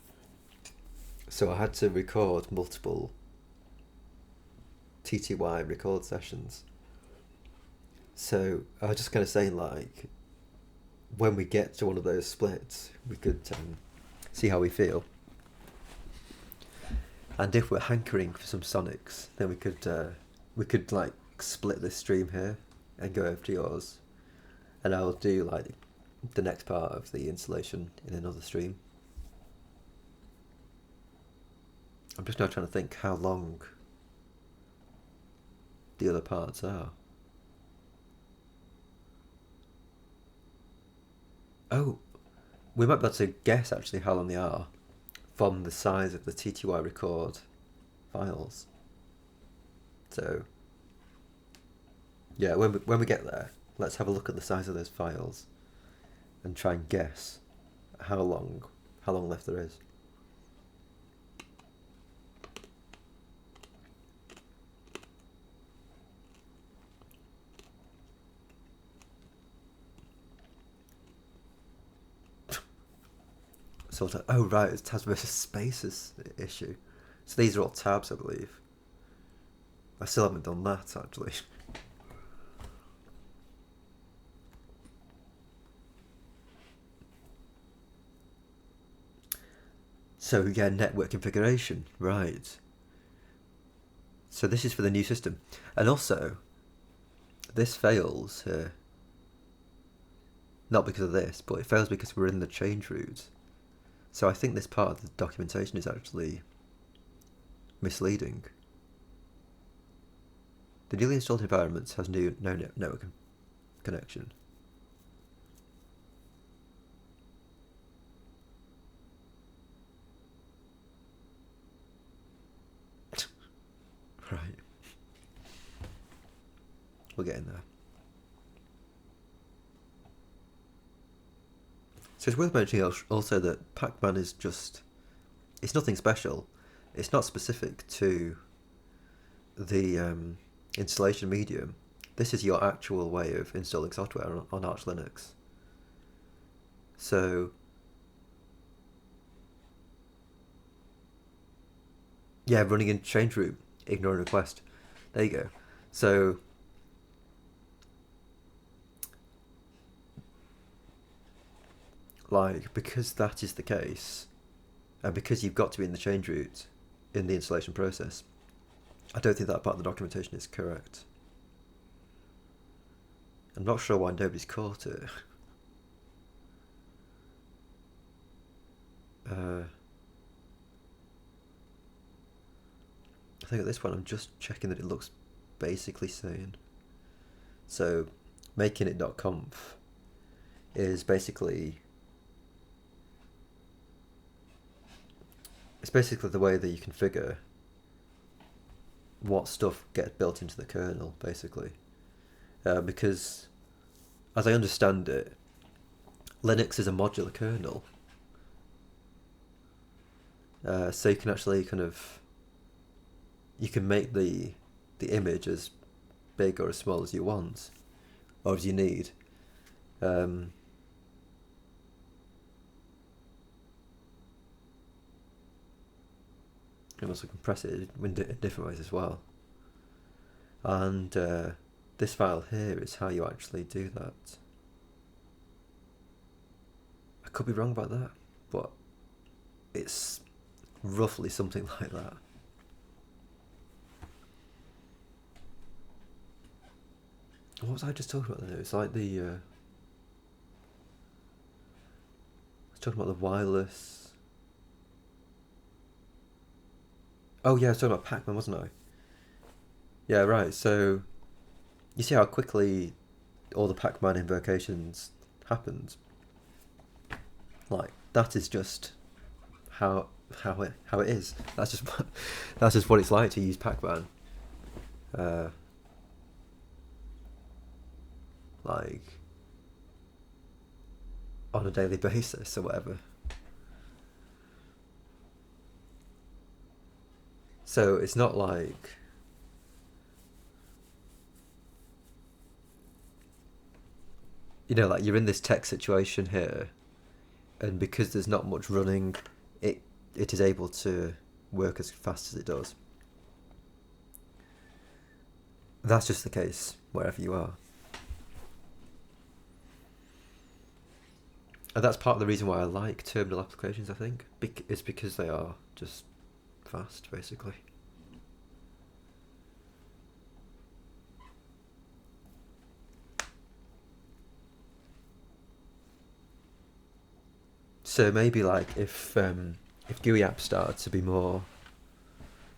so I had to record multiple TTY record sessions. So I was just kind of saying, like, when we get to one of those splits, we could see how we feel, and if we're hankering for some Sonics, then we could like split this stream here and go over to yours, and I'll do like the next part of the installation in another stream. I'm just now trying to think how long the other parts are. Oh, we might be able to guess actually how long they are from the size of the TTY record files. So yeah, when we get there, let's have a look at the size of those files and try and guess how long left there is. Sort of. Oh right, it's tabs versus spaces issue. So these are all tabs, I believe. I still haven't done that actually. So yeah, network configuration, right. So this is for the new system. And also, this fails here. Not because of this, but it fails because we're in the change route. So I think this part of the documentation is actually misleading. The newly installed environment has no network connection. Right. We're getting there. So it's worth mentioning also that Pacman is just, it's nothing special. It's not specific to the installation medium. This is your actual way of installing software on Arch Linux. So yeah, running in change root, ignoring request. There you go. So like, because that is the case, and because you've got to be in the change root in the installation process, I don't think that part of the documentation is correct. I'm not sure why nobody's caught it. I think at this point I'm just checking that it looks basically sane. So making it .conf is basically, it's basically the way that you configure what stuff gets built into the kernel, basically. Because, as I understand it, Linux is a modular kernel. So you can actually you can make the image as big or as small as you want, or as you need. You can also compress it in different ways as well. And this file here is how you actually do that. I could be wrong about that, but it's roughly something like that. What was I just talking about there? It's like I was talking about the wireless. Oh yeah, I was talking about Pac-Man, wasn't I? Yeah, right. So you see how quickly all the Pac-Man invocations happened? Like, that is just how it is. That's just what it's like to use Pac-Man. Like on a daily basis or whatever. So it's not like like you're in this tech situation here, and because there's not much running, it is able to work as fast as it does. That's just the case wherever you are. And that's part of the reason why I like terminal applications, I think. It's because they are just fast, basically. So maybe like if GUI apps started to be more,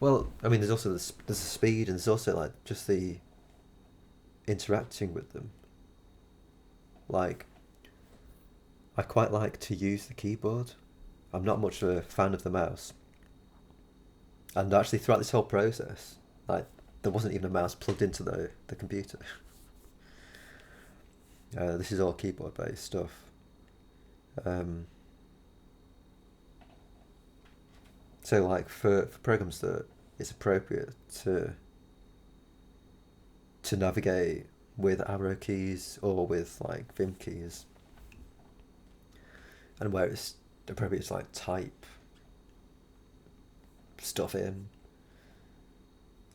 well, I mean, there's also there's the speed, and there's also like just the interacting with them. Like, I quite like to use the keyboard. I'm not much of a fan of the mouse. And actually, throughout this whole process, like, there wasn't even a mouse plugged into the computer. This is all keyboard-based stuff. So, like, for programs that it's appropriate to navigate with arrow keys or with like Vim keys, and where it's appropriate to like type stuff in,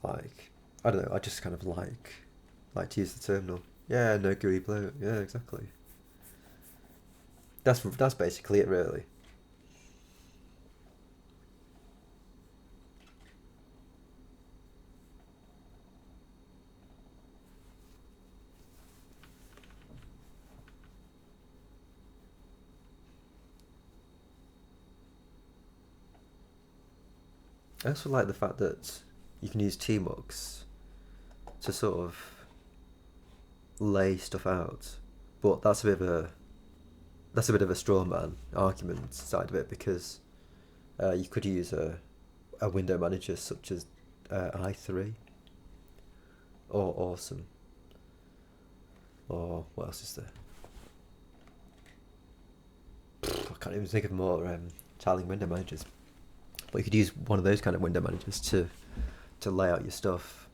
like, I don't know, I just kind of like to use the terminal. Yeah, no GUI bloat. Yeah, exactly. That's basically it, really. I also like the fact that you can use tmux to sort of lay stuff out, but that's a bit of a straw man argument side of it, because you could use a window manager such as i3 or Awesome, or what else is there? I can't even think of more tiling window managers. But you could use one of those kind of window managers to lay out your stuff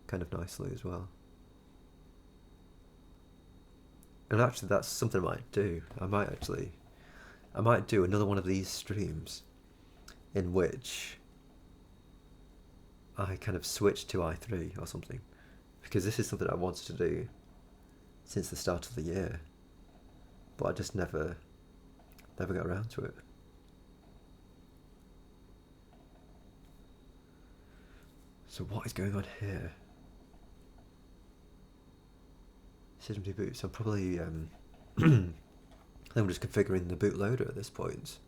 kind of nicely as well. And actually, that's something I might do. I might do another one of these streams in which I kind of switch to i3 or something, because this is something I wanted to do since the start of the year, but I just never got around to it. So what is going on here? System reboot. So I'm probably I think I'm just configuring the bootloader at this point.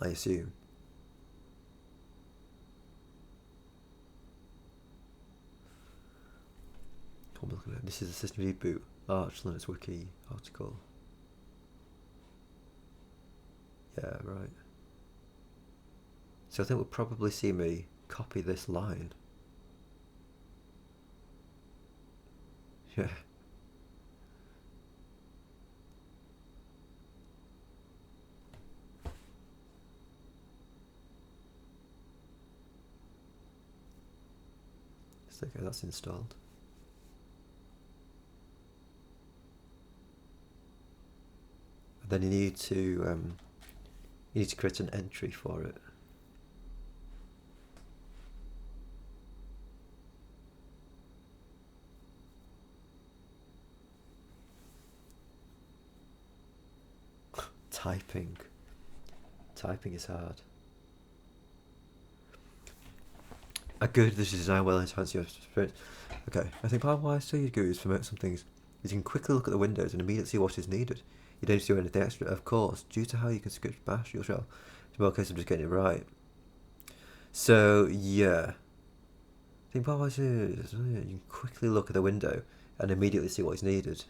I assume. This is a system reboot. Arch Linux Wiki article. Yeah, right. So I think we'll probably see me copy this line. Yeah. So, okay, that's installed. And then you need to create an entry for it. Typing is hard. A good design will enhance your experience. Okay, I think part of why I still use GUIs to promote some things is you can quickly look at the windows and immediately see what is needed. You don't need to do anything extra, of course, due to how you can script bash your shell. It's more a case of just getting it right. So, yeah. I think part of why I still use you can quickly look at the window and immediately see what is needed.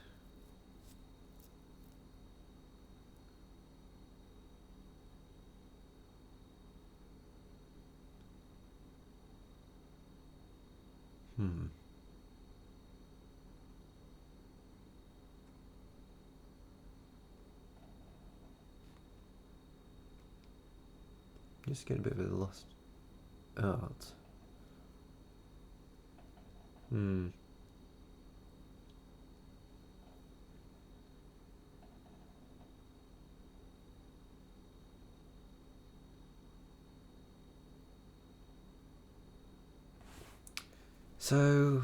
Just getting a bit of a lost art. So,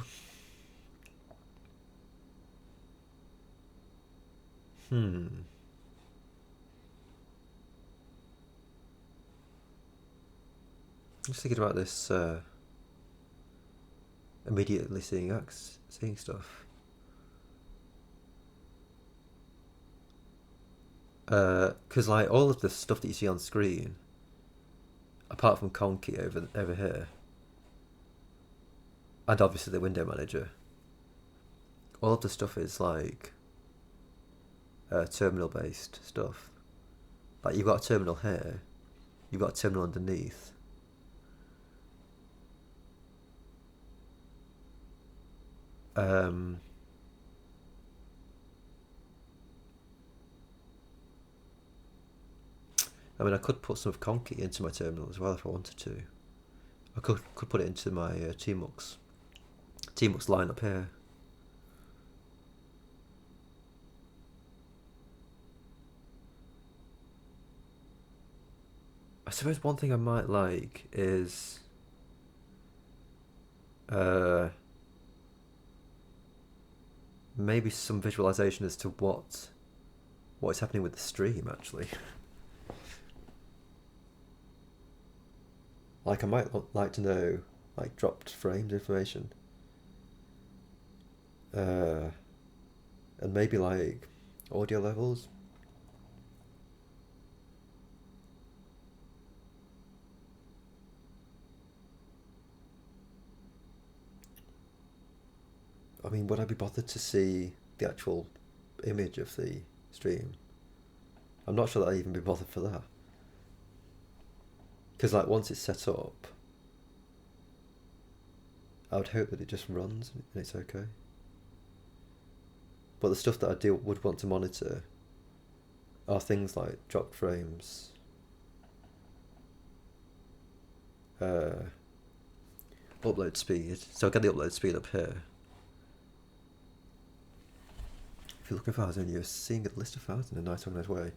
just thinking about this immediately seeing stuff. Because like all of the stuff that you see on screen, apart from Conky over here, and obviously the window manager, all of the stuff is like terminal based stuff. Like you've got a terminal here, you've got a terminal underneath. I mean, I could put some of Conky into my terminal as well if I wanted to. I could put it into my tmux line up here. I suppose one thing I might like is maybe some visualization as to what is happening with the stream actually. Like I might like to know like dropped frames information, and maybe like audio levels. I mean, would I be bothered to see the actual image of the stream? I'm not sure that I'd even be bothered for that. Because like once it's set up, I would hope that it just runs and it's okay. But the stuff that I would want to monitor are things like dropped frames, upload speed. So I get the upload speed up here. If you're looking for files and you're seeing a list of files in a nice organized way,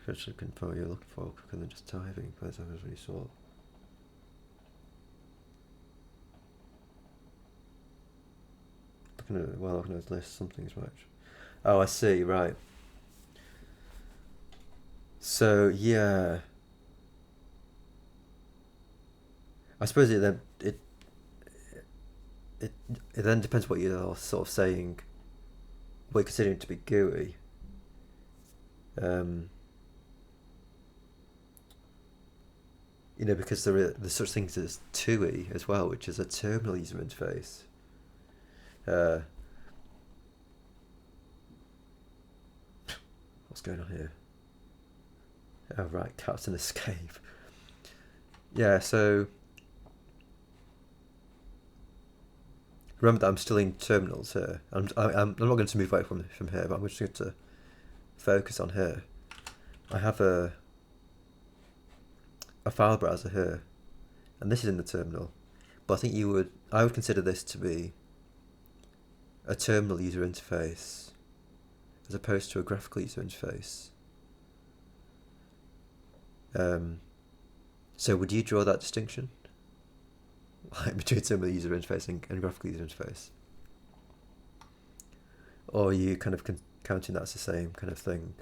you should confirm what you're looking for quicker than just typing. By the time it's really sort. Looking at organized list, something's right. Oh, I see. Right. So yeah, I suppose it then depends what you're sort of saying. What you're considering to be GUI. You know, because there's such things as TUI as well, which is a terminal user interface. What's going on here? Oh right, Captain Escape. Yeah, so remember that I'm still in terminals here. I'm not going to move away from here, but I'm just going to focus on here. I have a file browser here, and this is in the terminal. But I think I would consider this to be a terminal user interface as opposed to a graphical user interface. So would you draw that distinction, like between terminal user interface and graphical user interface, or are you kind of counting that's the same kind of thing?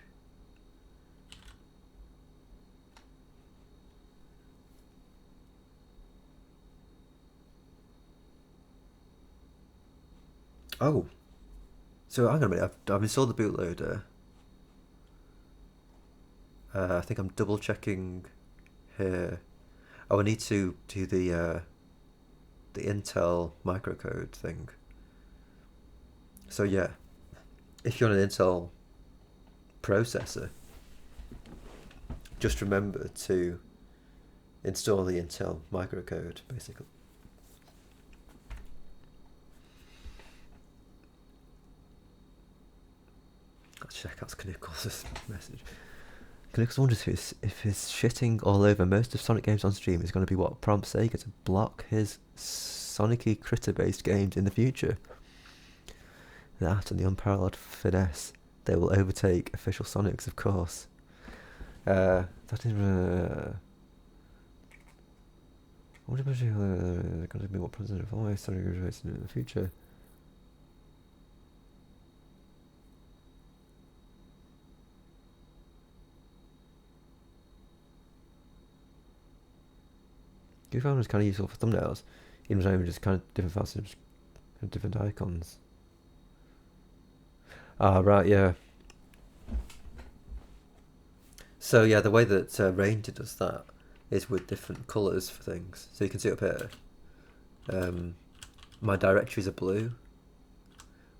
Oh, so hang on a minute. I've installed the bootloader. I think I'm double checking here. Oh, I need to do the Intel microcode thing. So yeah, if you're on an Intel processor, just remember to install the Intel microcode, basically. Let's check out Knuckles' message. Knuckles wonders if his shitting all over most of Sonic games on stream is going to be what prompts Sega to block his Sonic-y critter-based games in the future. That and the unparalleled finesse, they will overtake official Sonics, of course. That is... what about you? Going to be what prompts of always Sonic in the future? Google was kind of useful for thumbnails, even though just kind of different facets, different icons. Ah, right, yeah. So yeah, the way that Ranger does that is with different colours for things. So you can see up here, my directories are blue.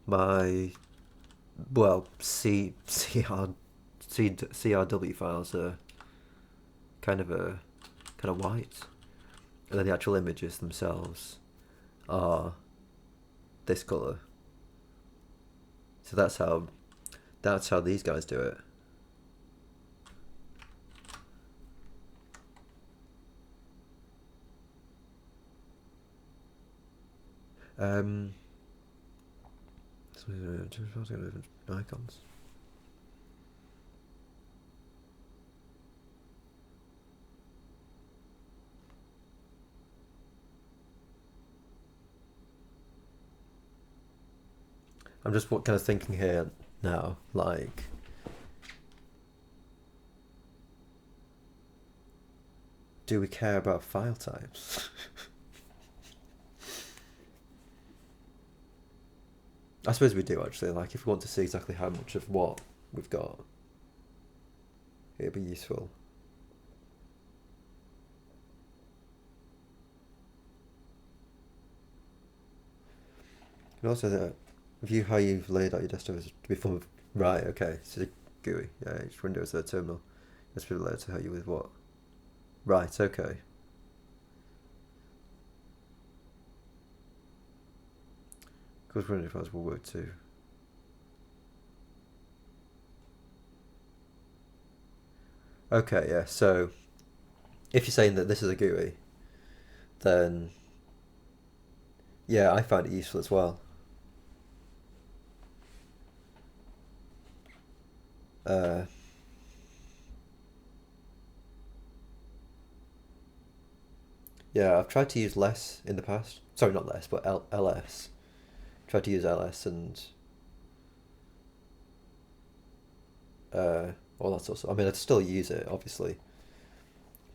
My CRW files are kind of white. And then the actual images themselves are this colour. So that's how these guys do it. Icons. I'm just kind of thinking here now, like, do we care about file types? I suppose we do actually. Like, if we want to see exactly how much of what we've got, it'd be useful. And also view how you've laid out your desktop as to be full of... Right, okay, so the GUI. Yeah, each window is a terminal. Let's be able to tell you with what. Right, okay. Of course, running files will work too. Okay, yeah, so if you're saying that this is a GUI, then yeah, I find it useful as well. Yeah, I've tried to use less in the past. Sorry, not less, but ls. Tried to use ls and all that sort of. I mean, I'd still use it, obviously.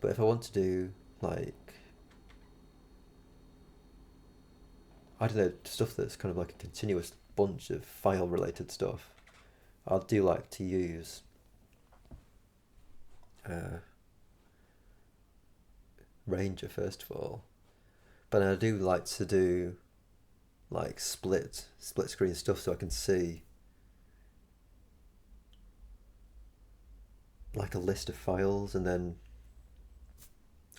But if I want to do like, I don't know, stuff that's kind of like a continuous bunch of file-related stuff, I do like to use Ranger first of all, but I do like to do like split screen stuff so I can see like a list of files and then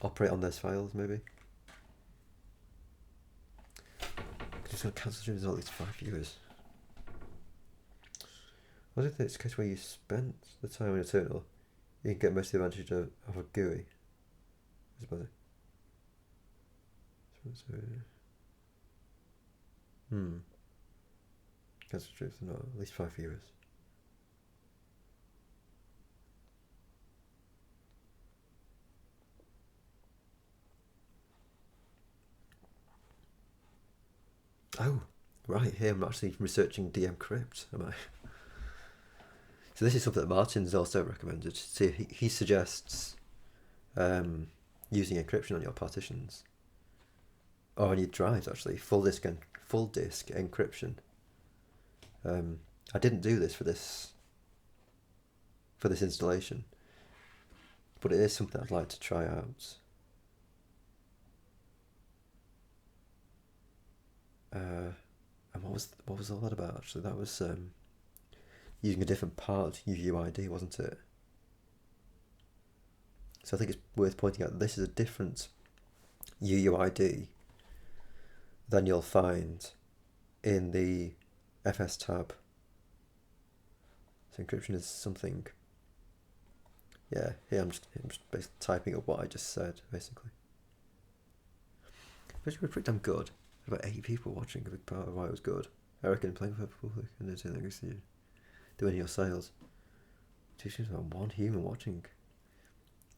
operate on those files maybe. I'm just going to cancel streams at least 5 viewers. What if it's a case where you spent the time on Eternal, you can get most of the advantage of a GUI? I suppose. Cancel streams not at least 5 viewers. Oh, right, here I'm actually researching DM crypt, am I? So this is something that Martin's also recommended. See, he suggests using encryption on your partitions. Or on your drives actually, full disk encryption. I didn't do this for this installation, but it is something I'd like to try out. And what was all that about actually? That was using a different part of UUID, wasn't it? So I think it's worth pointing out that this is a different UUID than you'll find in the FS tab. So encryption is something. Yeah, here I'm just basically typing up what I just said, basically. Which was pretty damn good. About 8 people watching, a big part of why it was good. I reckon playing for public and then doing your sales. 2 streams about 1 human watching.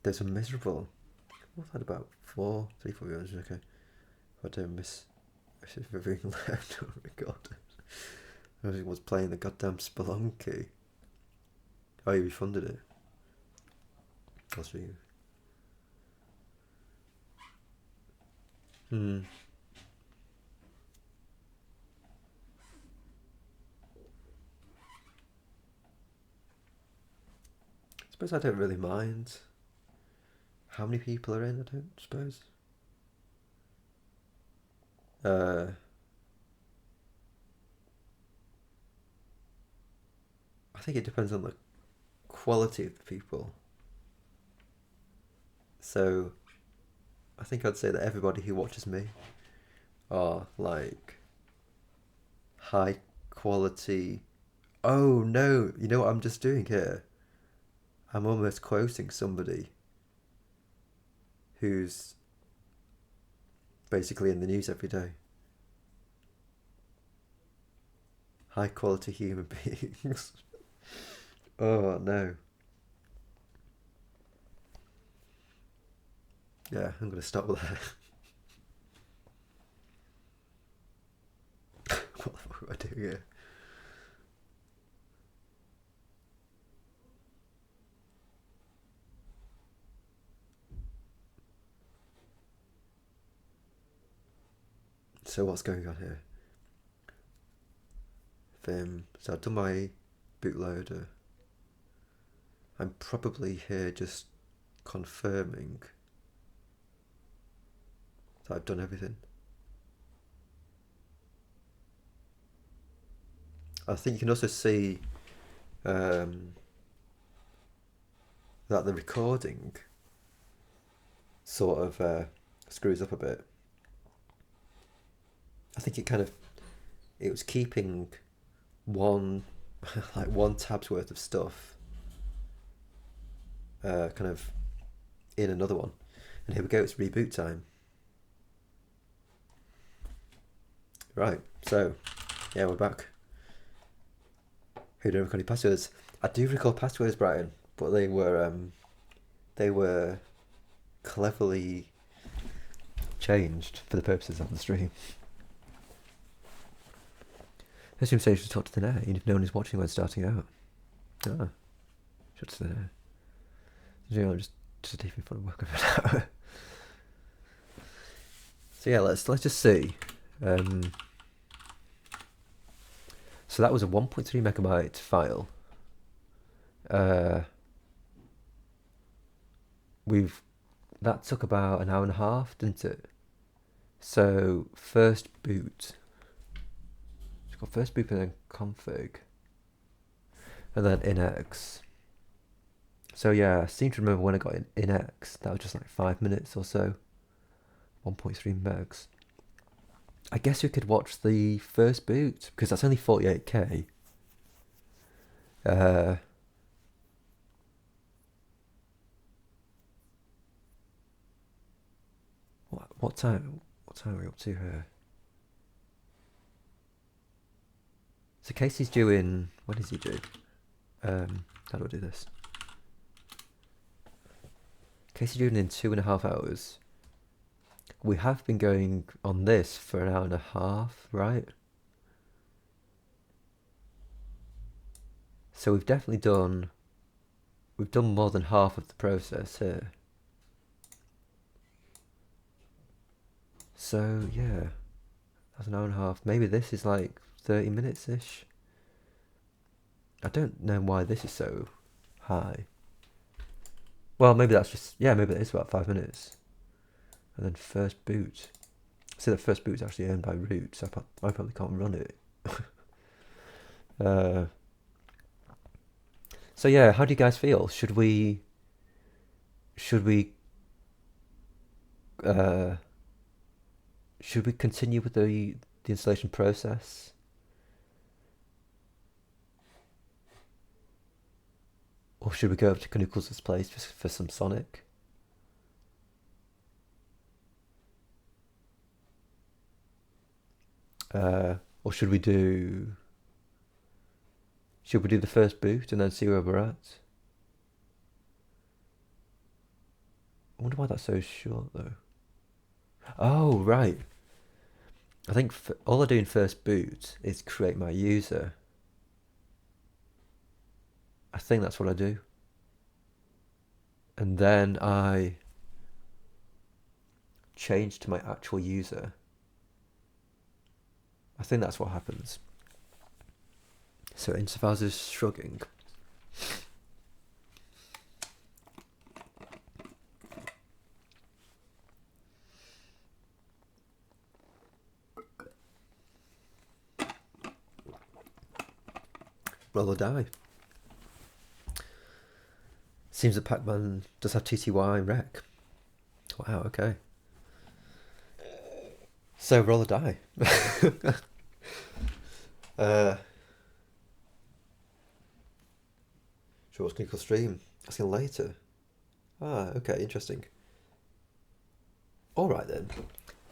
There's a miserable. What was that about? 3-4 viewers, okay. I don't miss being left on record. I was playing the goddamn Spelunky. Oh, you refunded it. I'll show you. I suppose I don't really mind how many people are in, I don't suppose. I think it depends on the quality of the people. So I think I'd say that everybody who watches me are like high quality. Oh no, you know what I'm just doing here? I'm almost quoting somebody who's basically in the news every day. High quality human beings. Oh no. Yeah, I'm going to stop there. What the fuck am I doing here? So what's going on here? So I've done my bootloader. I'm probably here just confirming that I've done everything. I think you can also see that the recording sort of screws up a bit. I think it was keeping one tab's worth of stuff kind of in another one. And here we go, it's reboot time. Right, so yeah, we're back. Who don't recall any passwords? I do recall passwords, Brian, but they were cleverly changed for the purposes of the stream. I assume Sage should talk to the net, even if no one is watching when starting out. Ah, shut to the net. You know, just taking fun of work of an hour. So yeah, let's just see. So that was a 1.3 megabyte file. that took about an hour and a half, didn't it? So first boot. It's got first boot and then config. And then inx. So yeah, I seem to remember when I got in inx, that was just like 5 minutes or so. 1.3 megs. I guess we could watch the first boot, because that's only 48k. What time are we up to here? So Casey's due in, when is he due? How do I do this? Casey's due in 2.5 hours. We have been going on this for an hour and a half, right? So we've definitely done more than half of the process here. So yeah, that's an hour and a half. Maybe this is like 30 minutes-ish. I don't know why this is so high. Well, maybe that's just, yeah, maybe it is about 5 minutes. And then first boot. See, the first boot is actually owned by root, so I probably can't run it. So yeah, how do you guys feel? Should we continue with the installation process? Or should we go over to Canucles' place just for some Sonic? Or should we do the first boot and then see where we're at? I wonder why that's so short though. Oh, right. I think all I do in first boot is create my user. I think that's what I do. And then I change to my actual user. I think that's what happens. So Interfaz is shrugging. Roll or die. Seems that Pac-Man does have TTY rec. Wow, okay. So roll or die. Sure, what's clinical stream? Asking later. Ah, okay, interesting. All right then.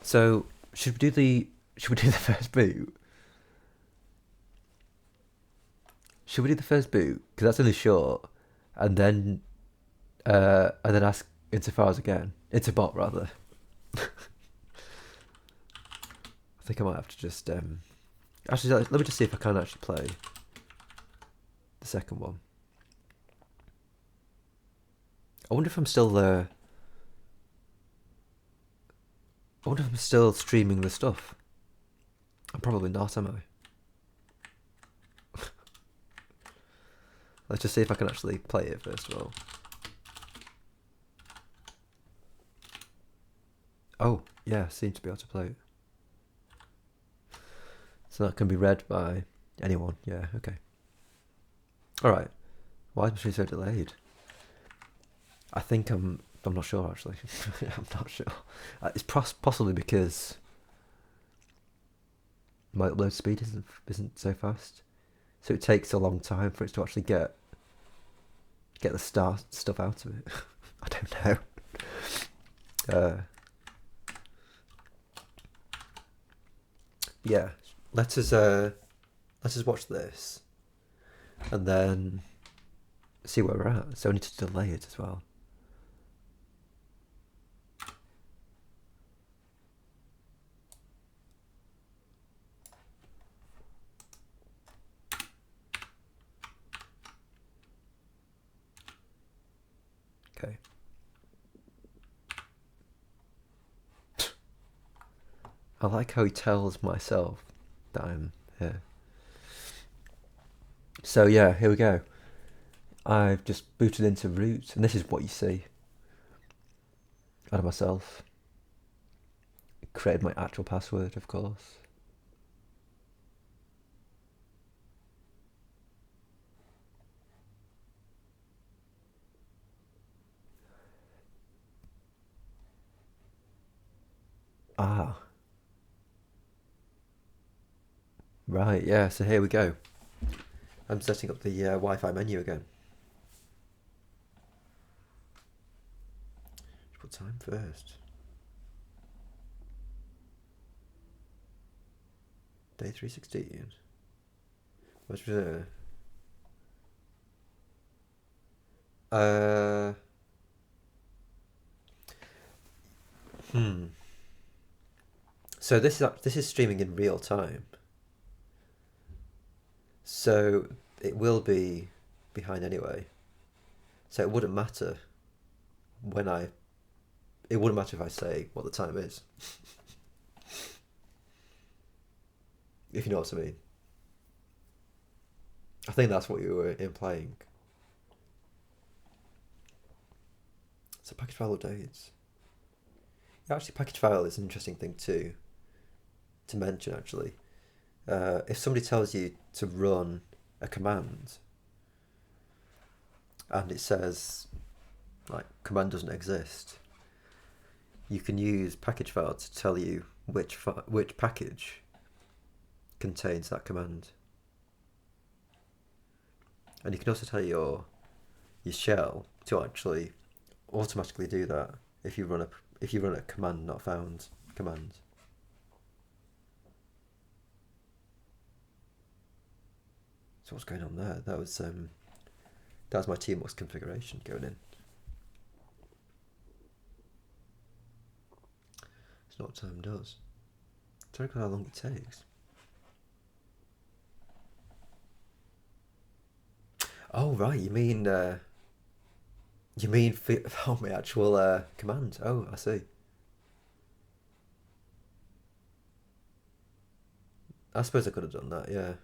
So should we do the first boot? Should we do the first boot? Because that's only short, and then ask Interfaz again. Interbot rather. I think I might have to just actually let me just see if I can actually play the second one. I wonder if I'm still there. I wonder if I'm still streaming the stuff. I'm probably not, am I? Let's just see if I can actually play it first of all. Oh, yeah, seem to be able to play it. So that can be read by anyone. Yeah, okay. Alright. Why is she so delayed? I think I'm not sure actually. I'm not sure. It's possibly because my upload speed isn't so fast, so it takes a long time for it to actually get the stuff out of it. I don't know. Yeah, let us watch this, and then see where we're at. So I need to delay it as well. Okay. I like how he tells myself that I'm here. So yeah, here we go. I've just booted into root, and this is what you see. added myself. Created my actual password, of course. Ah, right, yeah, so here we go. I'm setting up the Wi-Fi menu again. Put time first. Day 316. What's the... Uh... So this is streaming in real time. So it will be behind anyway. So it wouldn't matter when I... It wouldn't matter if I say what the time is. If you know what I mean. I think that's what you were implying. So package file updates. Yeah, actually, package file is an interesting thing to mention, actually. If somebody tells you to run a command and it says, like, command doesn't exist, you can use package file to tell you which package contains that command. And you can also tell your shell to actually automatically do that if you run a command not found command. So what's going on there? That was my teamwork configuration going in. It's not what time does. I don't know how long it takes. Oh right, you mean my actual command? Oh, I see. I suppose I could have done that. Yeah.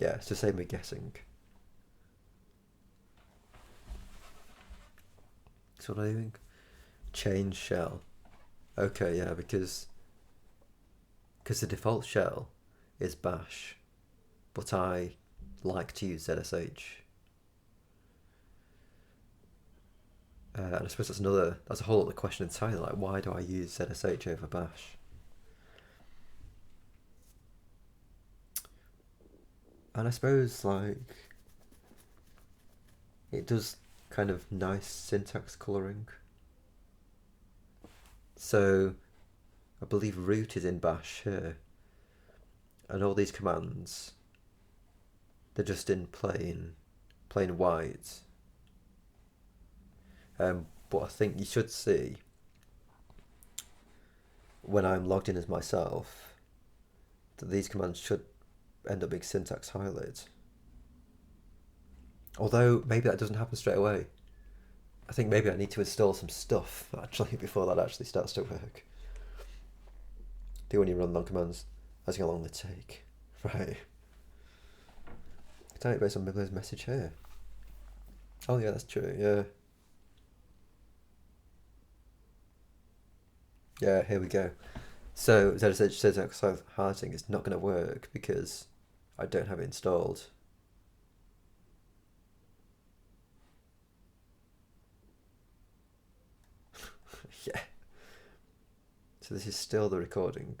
Yeah, it's to save me guessing. So what are you doing? Change shell. Okay, yeah, because the default shell is bash, but I like to use ZSH. And I suppose that's a whole other question entirely. Like, why do I use ZSH over bash? And I suppose like it does kind of nice syntax colouring. So I believe root is in bash here, and all these commands, they're just in plain white. But I think you should see when I'm logged in as myself that these commands should end up being syntax highlighted. Although maybe that doesn't happen straight away. I think maybe I need to install some stuff actually before that actually starts to work. Do when you run long commands, as how long they take. Right. Type based on Miller's message here. Oh yeah, that's true, yeah. Yeah, here we go. So ZSH syntax highlighting is not going to work because I don't have it installed. Yeah. So this is still the recording.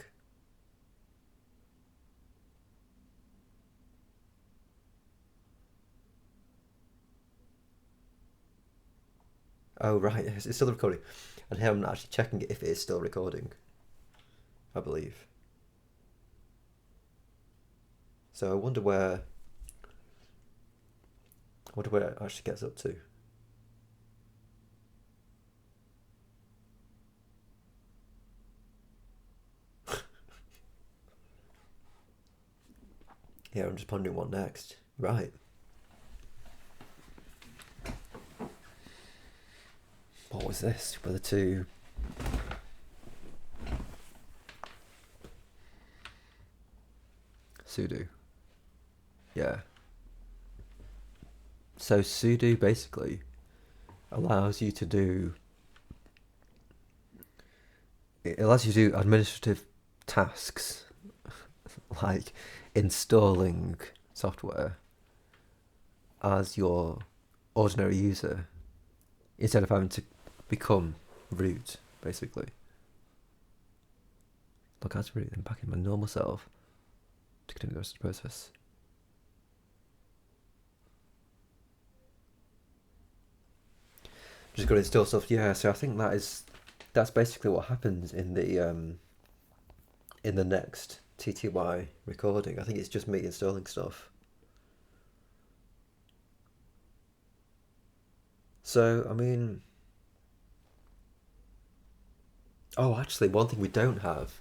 Oh right, it's still recording. And here I'm actually checking if it is still recording, I believe. So I wonder where it actually gets up to. Yeah, I'm just pondering what next. Right. What was this? Whether to... sudo. Yeah. So sudo basically allows you to do, it allows you to do administrative tasks like installing software as your ordinary user instead of having to become root, basically. Look, that's root, I'm back in my normal self to continue the rest of the process. Just got to install stuff. Yeah, so I think that's basically what happens in the next TTY recording. I think it's just me installing stuff. So I mean, oh, actually, one thing we don't have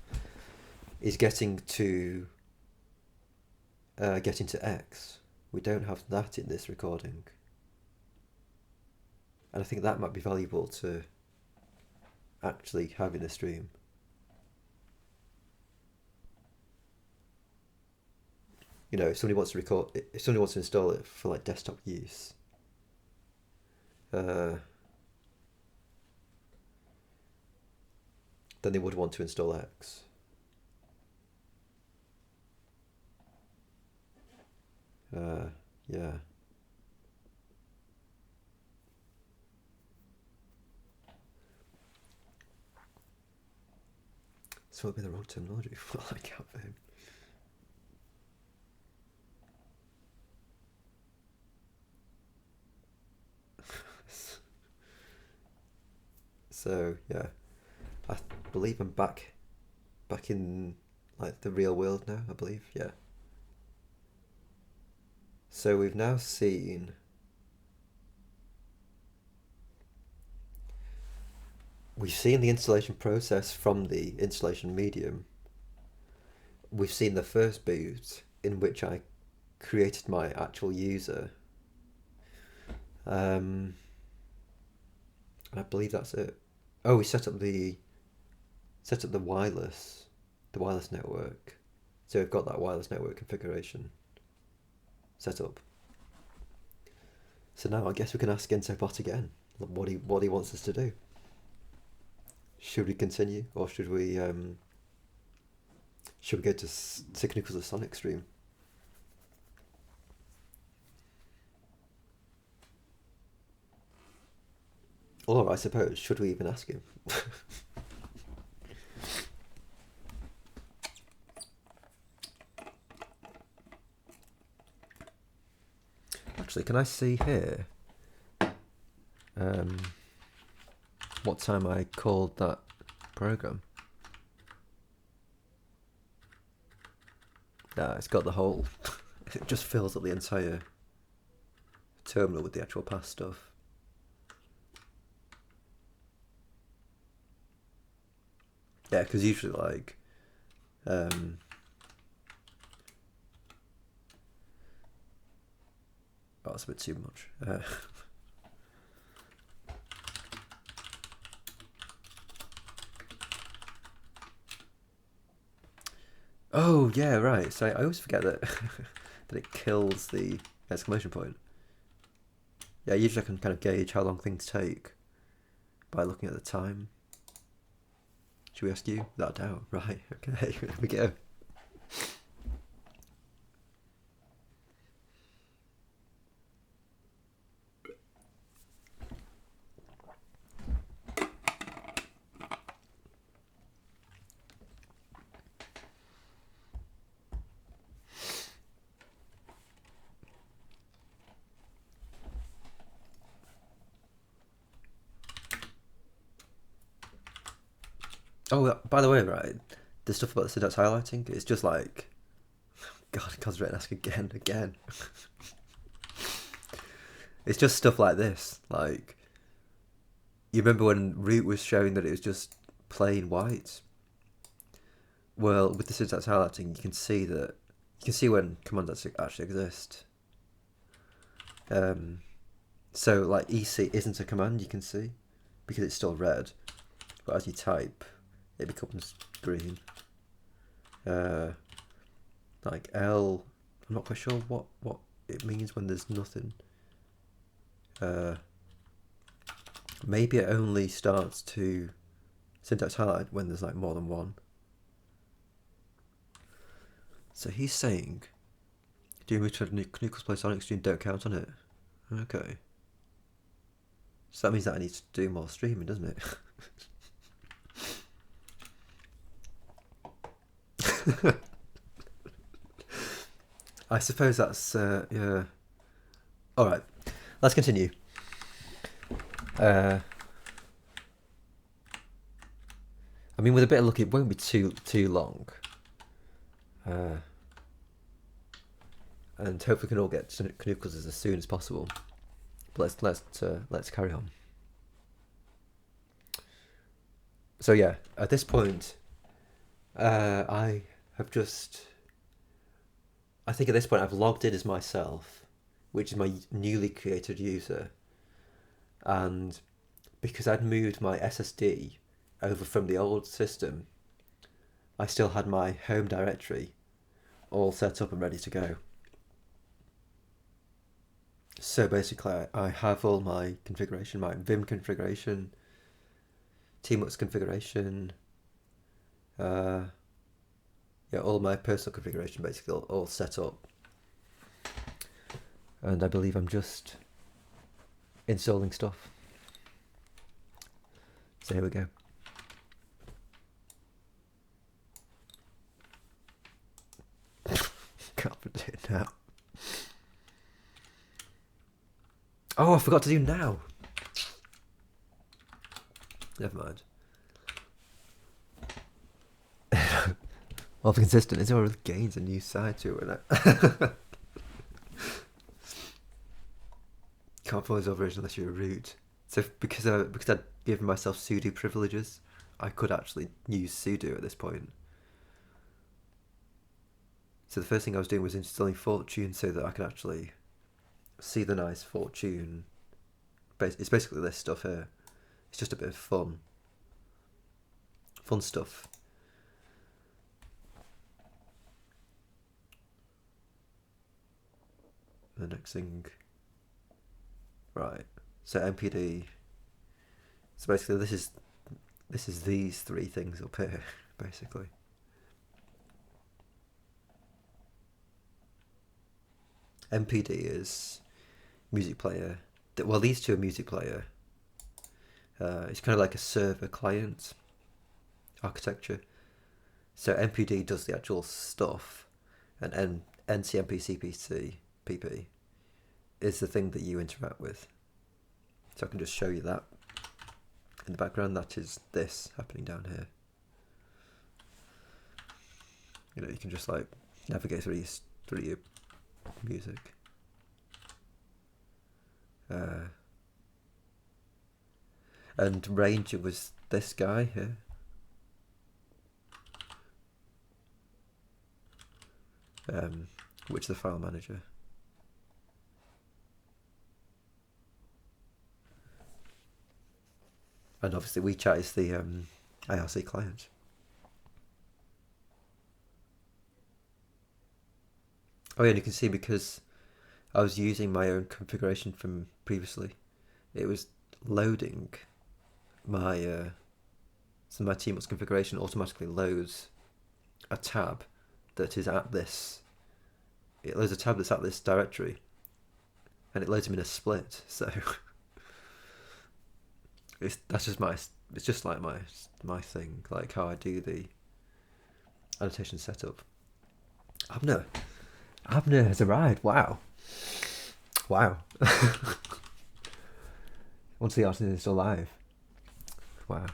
is getting to X. We don't have that in this recording. And I think that might be valuable to actually have in a stream. You know, if somebody wants to install it for like desktop use, then they would want to install X. Yeah. So what would be the wrong terminology for like out for him? So yeah, I believe I'm back in like the real world now, I believe, yeah. So we've now seen the installation process from the installation medium. We've seen the first boot in which I created my actual user. I believe that's it. Oh, we set up the wireless network. So we've got that wireless network configuration set up. So now I guess we can ask Entobot again what he wants us to do. Should we continue, or should we go to Technicals of Sonic stream? Or I suppose, should we even ask him? Actually, can I see here what time I called that program? Nah, it's got the whole... it just fills up the entire terminal with the actual pass stuff. Yeah, because usually like... oh, that's a bit too much. Oh yeah, right. So I always forget that that it kills the exclamation point. Yeah, usually I can kind of gauge how long things take by looking at the time. Should we ask you? Without a doubt. Right, okay, here we go. Oh, by the way, right, the stuff about the syntax highlighting, it's just like, God, concentrate and ask again. It's just stuff like this. Like, you remember when root was showing that it was just plain white? Well, with the syntax highlighting, you can see when commands actually exist. So like EC isn't a command, you can see, because it's still red, but as you type, it becomes green. Like L, I'm not quite sure what it means when there's nothing. maybe it only starts to syntax highlight when there's like more than one. So he's saying, doing return Knuckles play Sonic stream, don't count on it. Okay. So that means that I need to do more streaming, doesn't it? I suppose that's, yeah. Alright, let's continue. I mean, with a bit of luck, it won't be too long. And hopefully we can all get to Knuckles as soon as possible. But let's carry on. So yeah, at this point, I think at this point I've logged in as myself, which is my newly created user, and because I'd moved my SSD over from the old system, I still had my home directory all set up and ready to go. So basically I have all my configuration, my Vim configuration, Tmux configuration, yeah, all my personal configuration basically all set up. And I believe I'm just installing stuff. So here we go. Can't put it now. Oh, I forgot to do now. Never mind. Well, for consistent, it already gains a new side to it. Can't pause over it unless you're root. So because I'd given myself sudo privileges, I could actually use sudo at this point. So the first thing I was doing was installing Fortune so that I can actually see the nice Fortune. It's basically this stuff here. It's just a bit of fun stuff. The next thing, right? So MPD. So basically, this is these three things up here, basically. MPD is music player. Well, these two are music player. It's kind of like a server client architecture. So MPD does the actual stuff, and NCMP PP is the thing that you interact with. So I can just show you that in the background. That is this happening down here. You know, you can just like navigate through your music. And Ranger was this guy here. Which is the file manager. And obviously WeChat is the IRC client. Oh yeah, and you can see because I was using my own configuration from previously, it was loading my so my Tmux configuration automatically loads a tab that is at this. It loads a tab that's at this directory, and it loads them in a split. So it's just like my thing, like how I do the annotation setup. Abner has arrived. Wow. Once the artist is still live. Wow.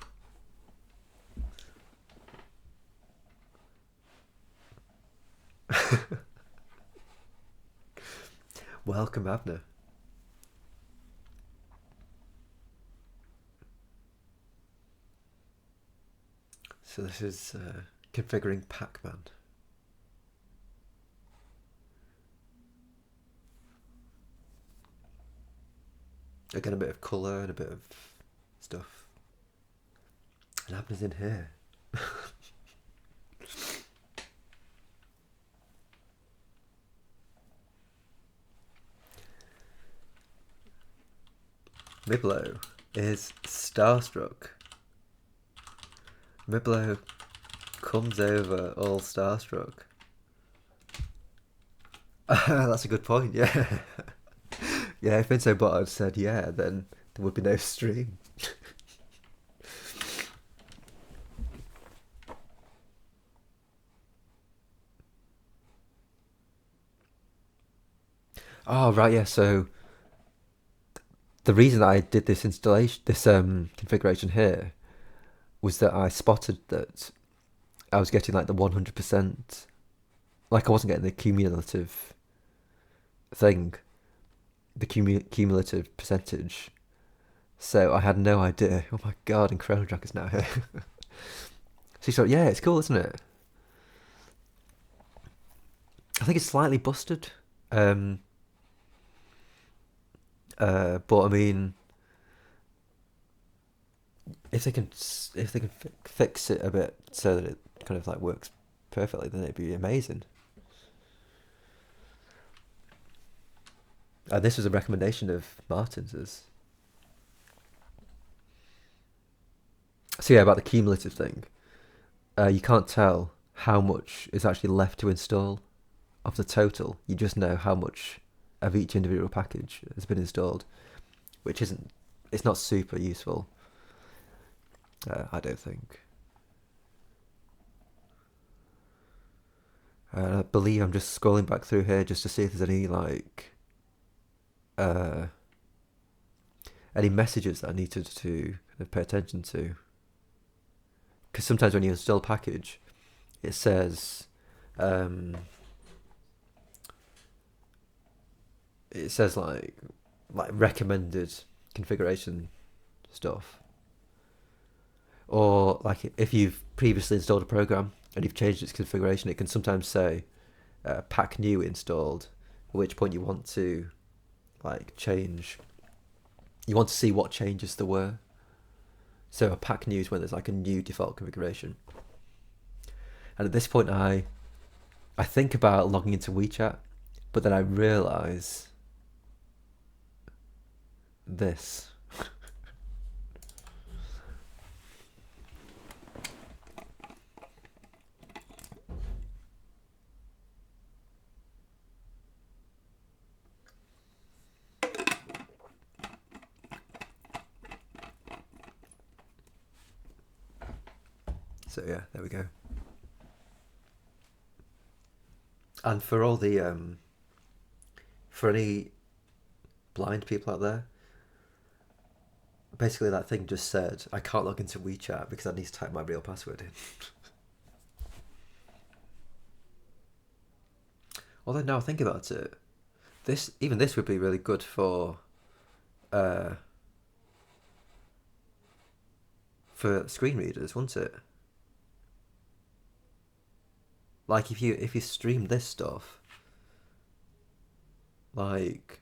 Welcome, Abner. So this is configuring Pac-Man. Again, a bit of colour and a bit of stuff. And Abner's in here. Miblo is starstruck. Miblo comes over all starstruck. That's a good point, yeah. Yeah, if InsoBot had said yeah, then there would be no stream. Oh, right, yeah, so the reason that I did this installation, this configuration here, was that I spotted that I was getting like the 100%, like I wasn't getting the cumulative thing, the cumulative percentage. So I had no idea. Oh my god, and Chrono Track is now here. So you thought, yeah, it's cool, isn't it? I think it's slightly busted. Um, but I mean, if they can fix it a bit so that it kind of like works perfectly, then it'd be amazing. And this was a recommendation of Martin's. So yeah, about the cumulative thing, you can't tell how much is actually left to install of the total. You just know how much of each individual package has been installed, which isn't, it's not super useful. I don't think. I believe I'm just scrolling back through here just to see if there's any like uh, any messages that I needed to kind of pay attention to. Because sometimes when you install a package, it says like recommended configuration stuff, or like if you've previously installed a program and you've changed its configuration, it can sometimes say pack new installed, at which point you want to like change, you want to see what changes there were. So a pack new is when there's like a new default configuration. And at this point I think about logging into WeChat, but then I realise this. So yeah, there we go. And for all the for any blind people out there, basically that thing just said I can't log into WeChat because I need to type my real password in. Although now I think about it, this would be really good for screen readers, wouldn't it? Like if you stream this stuff, like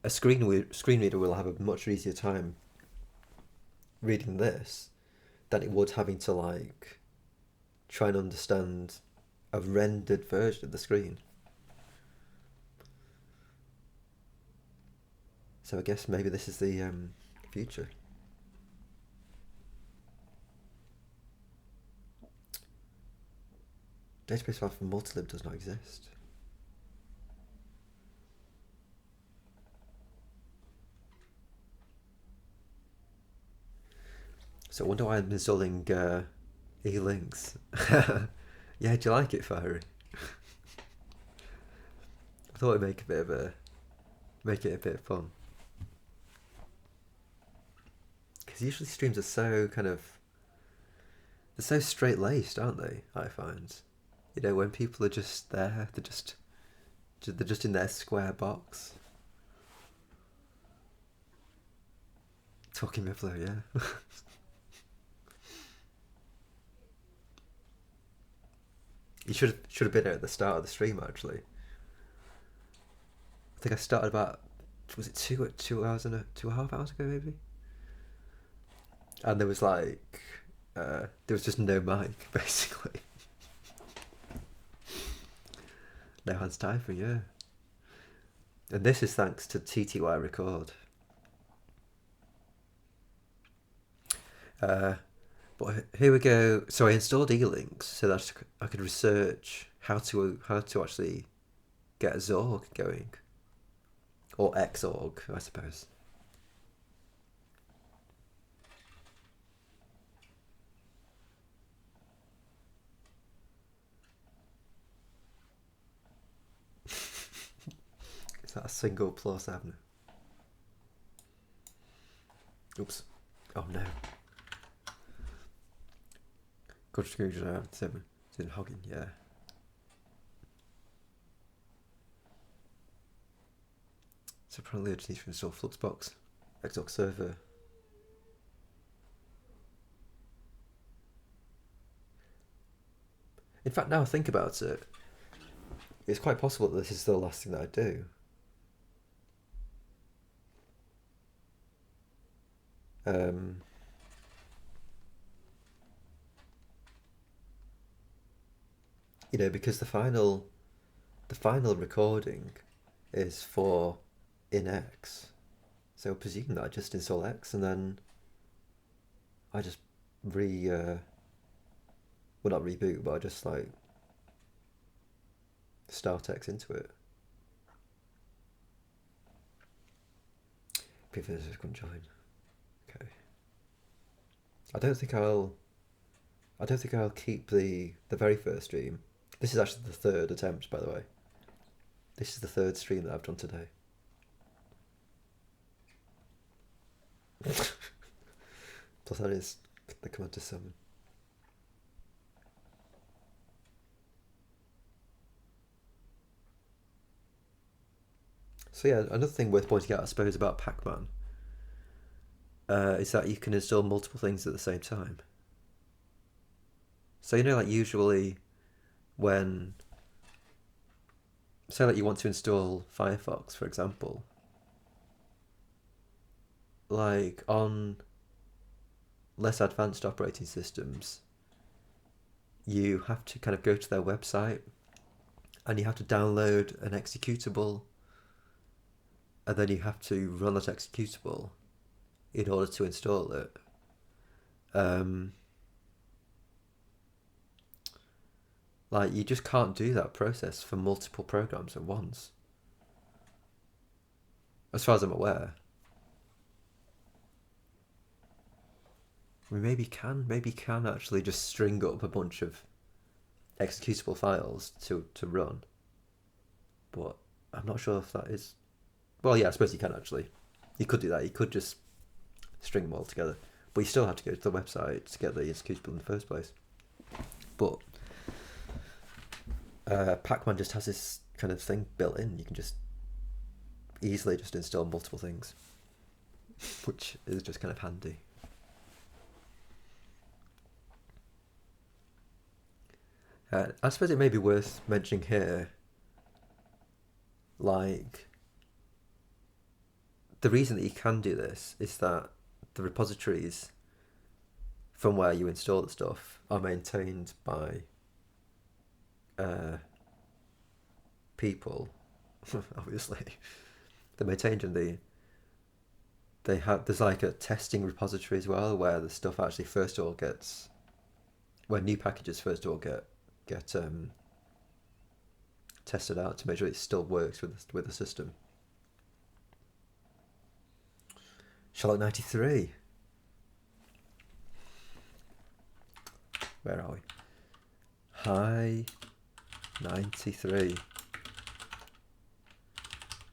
a screen reader will have a much easier time reading this than it would having to like try and understand a rendered version of the screen. So I guess maybe this is the future. Database file from multilib does not exist. So I wonder why I'm installing e-links. Yeah, do you like it, Fiery? I thought it'd make it a bit of fun. Because usually streams are so kind of, they're so straight laced, aren't they? I find, you know, when people are just there, they're just in their square box. Talking Miblo, yeah. You should have been there at the start of the stream actually. I think I started about, was it 2.5 hours ago maybe? And there was like there was just no mic basically. No hands typing, yeah. And this is thanks to TTY Record. But here we go. So I installed E-links so that I could research how to actually get a Zorg going, or Xorg, I suppose. Is that a single plus avenue? Oops. Oh no. Good screwdriver. It's in hogging, yeah. So probably I just need to install Fluxbox, Xorg server. In fact, now I think about it, it's quite possible that this is the last thing that I do. You know, because the final recording is for in X, so presuming that I just install X and then I just well, not reboot, but I just like start X into it. Previous join. Okay. I don't think I'll keep the very first stream. This is actually the third attempt, by the way. This is the third stream that I've done today. Plus that is the command to summon. So yeah, another thing worth pointing out, I suppose, about Pacman is that you can install multiple things at the same time. So you know, like usually when, say like you want to install Firefox, for example, like on less advanced operating systems, you have to kind of go to their website and you have to download an executable, and then you have to run that executable in order to install it. Like you just can't do that process for multiple programs at once, as far as I'm aware. We maybe can actually just string up a bunch of executable files to run, but I'm not sure if that is. Well, yeah, I suppose you can actually. You could do that. You could just string them all together, but you still have to go to the website to get the executable in the first place. But Pacman just has this kind of thing built in. You can just easily just install multiple things, which is just kind of handy. I suppose it may be worth mentioning here, like, the reason that you can do this is that the repositories from where you install the stuff are maintained by people, obviously. They're maintained in there's like a testing repository as well, where the stuff actually first of all gets, where new packages first of all get tested out to make sure it still works with the system. Charlotte 93. Where are we? Hi 93.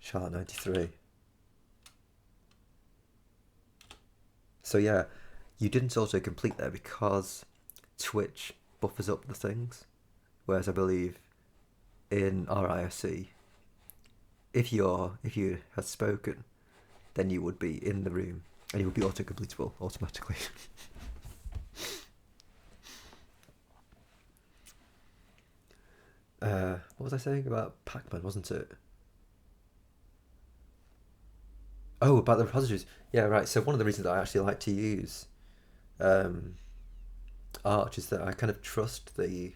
Charlotte 93. So yeah, you didn't auto complete there because Twitch buffers up the things, whereas I believe in RISC, if you had spoken, then you would be in the room and you would be auto completable automatically. What was I saying about Pacman, wasn't it? Oh, about the repositories. Yeah, right. So one of the reasons that I actually like to use Arch is that I kind of trust the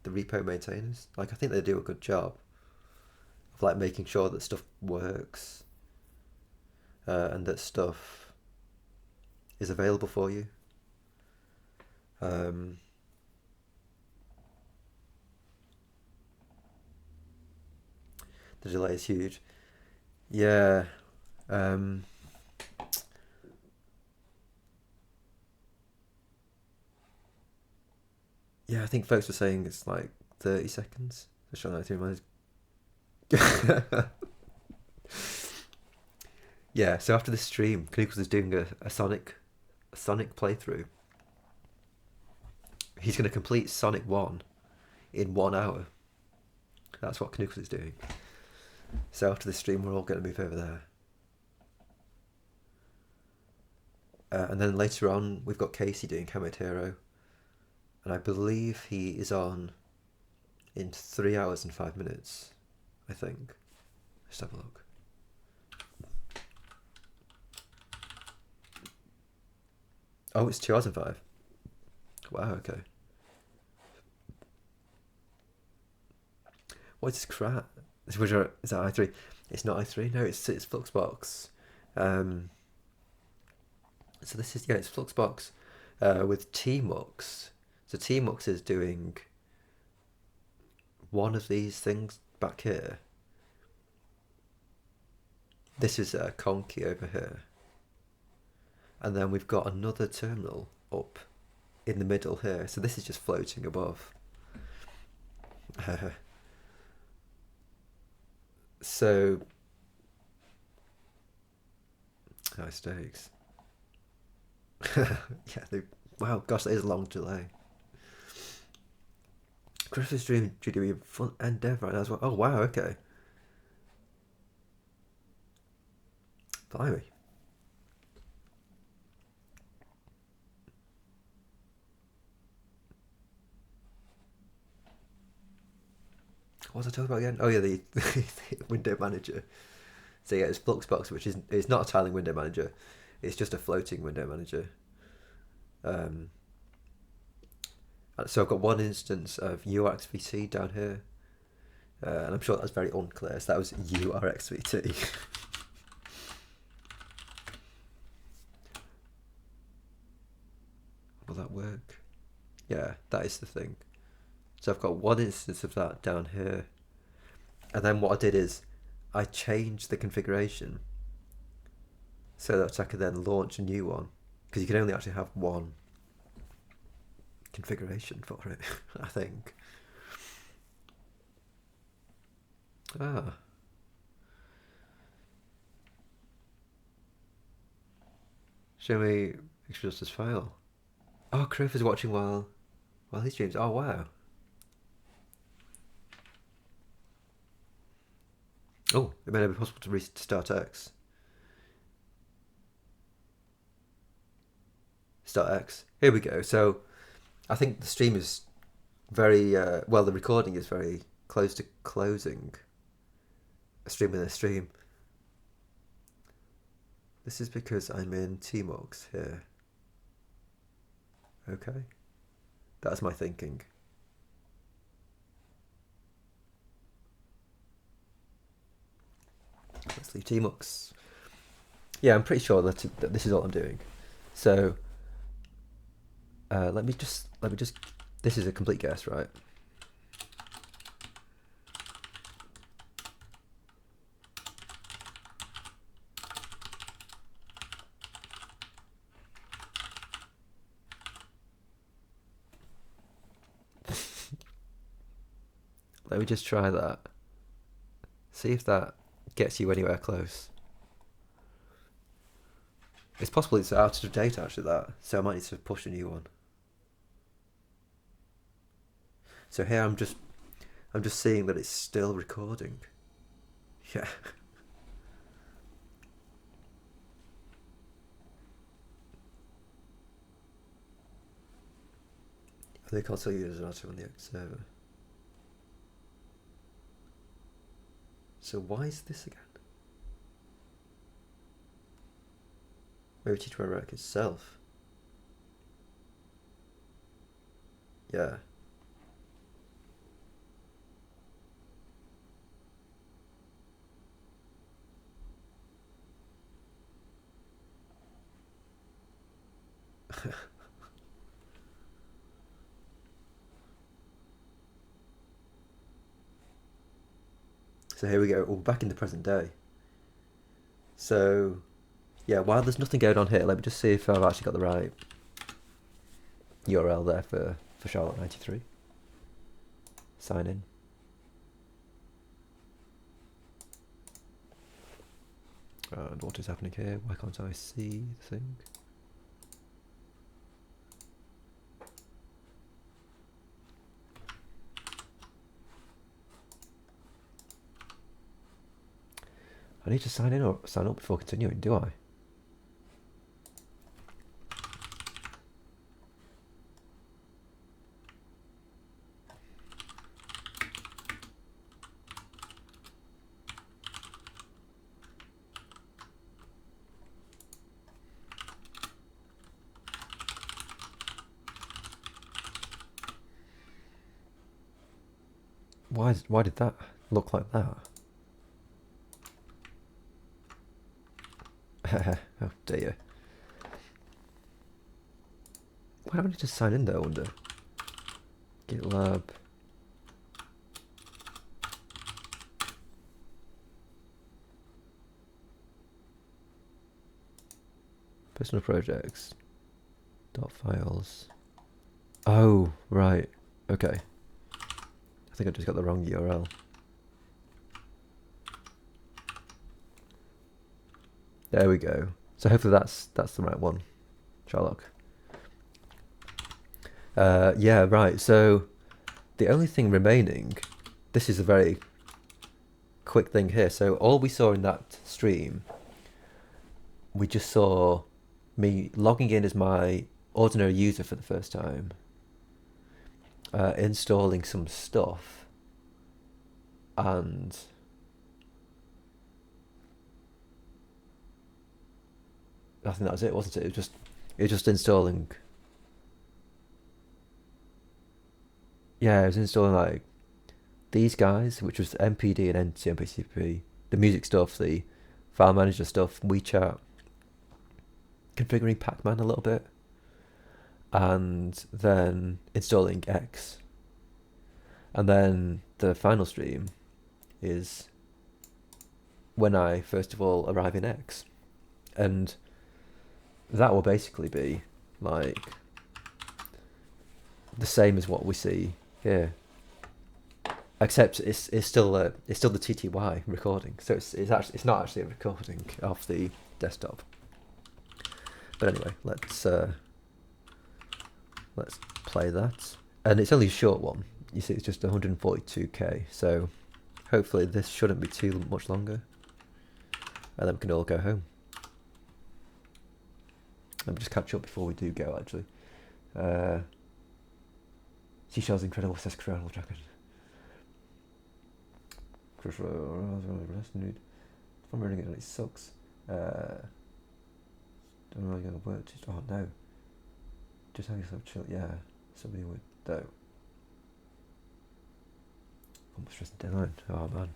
repo maintainers. Like, I think they do a good job of like making sure that stuff works and that stuff is available for you. Um, the delay is huge. Yeah. Um, yeah, I think folks were saying it's like 30 seconds. So showing 93 minutes. Yeah, so after this stream, Knuckles is doing a Sonic playthrough. He's going to complete Sonic 1 in 1 hour. That's what Knuckles is doing. So after this stream, we're all going to move over there. And then later on, we've got Casey doing Helmet Hero. And I believe he is on in 3 hours and 5 minutes, I think. Let's have a look. Oh, it's 2 hours and 5. Wow, okay. What is this crap? Is that i3? It's not i3, no, it's Fluxbox. So this is, yeah, it's Fluxbox with Tmux. So Tmux is doing one of these things back here. This is Conky over here. And then we've got another terminal up in the middle here. So this is just floating above. So, high stakes. Yeah, wow, gosh, that is a long delay. Christmas Dream GDB front end dev right now as well. Oh, wow, okay. Blimey. What was I talking about again? Oh yeah, the window manager. So yeah, it's Fluxbox, which is it's not a tiling window manager. It's just a floating window manager. So I've got one instance of URXVT down here. And I'm sure that's very unclear. So that was URXVT. Will that work? Yeah, that is the thing. So I've got one instance of that down here. And then what I did is I changed the configuration so that I could then launch a new one. Because you can only actually have one configuration for it, I think. Ah. Show me pictures of this file. Oh, Criff is watching while he streams. Oh, wow. Oh, it may not be possible to restart X. Start X. Here we go. So I think the stream is very, well, the recording is very close to closing. A stream within a stream. This is because I'm in Tmux here. Okay. That's my thinking. Let's leave Tmux. Yeah, I'm pretty sure that this is all I'm doing. So let me just. This is a complete guess, right? Let me just try that. See if that gets you anywhere close. It's possible it's out of date actually, that, so I might need to push a new one. So here I'm just seeing that it's still recording. Yeah. The console users are also on the X server. So why is this again? Maybe T2 Rack itself. Yeah. So here we go. We're back in the present day. So, yeah, while there's nothing going on here, let me just see if I've actually got the right URL there for Charlotte 93. Sign in. And what is happening here? Why can't I see the thing? I need to sign in or sign up before continuing, do I? Why did that look like that? Oh dear. Why do I need to sign in though, I wonder? GitLab. Personal projects. .files. Oh, right. Okay. I think I just got the wrong URL. There we go. So hopefully that's the right one. Sherlock. Yeah, right. So the only thing remaining, this is a very quick thing here. So all we saw in that stream, we just saw me logging in as my ordinary user for the first time, installing some stuff, and I think that was it, wasn't it? It was just installing. Yeah, it was installing like these guys, which was MPD and NCMPCP, the music stuff, the file manager stuff, WeChat, configuring Pacman a little bit, and then installing X. And then the final stream is when I first of all arrive in X, and that will basically be like the same as what we see here, except it's still the TTY recording, so it's not actually a recording of the desktop. But anyway, let's play that, and it's only a short one. You see, it's just 142k, so hopefully this shouldn't be too much longer, and then we can all go home. Let me just catch up before we do go, actually. Seashell's incredible, says Corral Dragon. If I'm running it, it sucks. Don't really gonna work. Just, oh no. Just have yourself chill. Yeah, somebody would though. Almost stressing deadline. Oh man.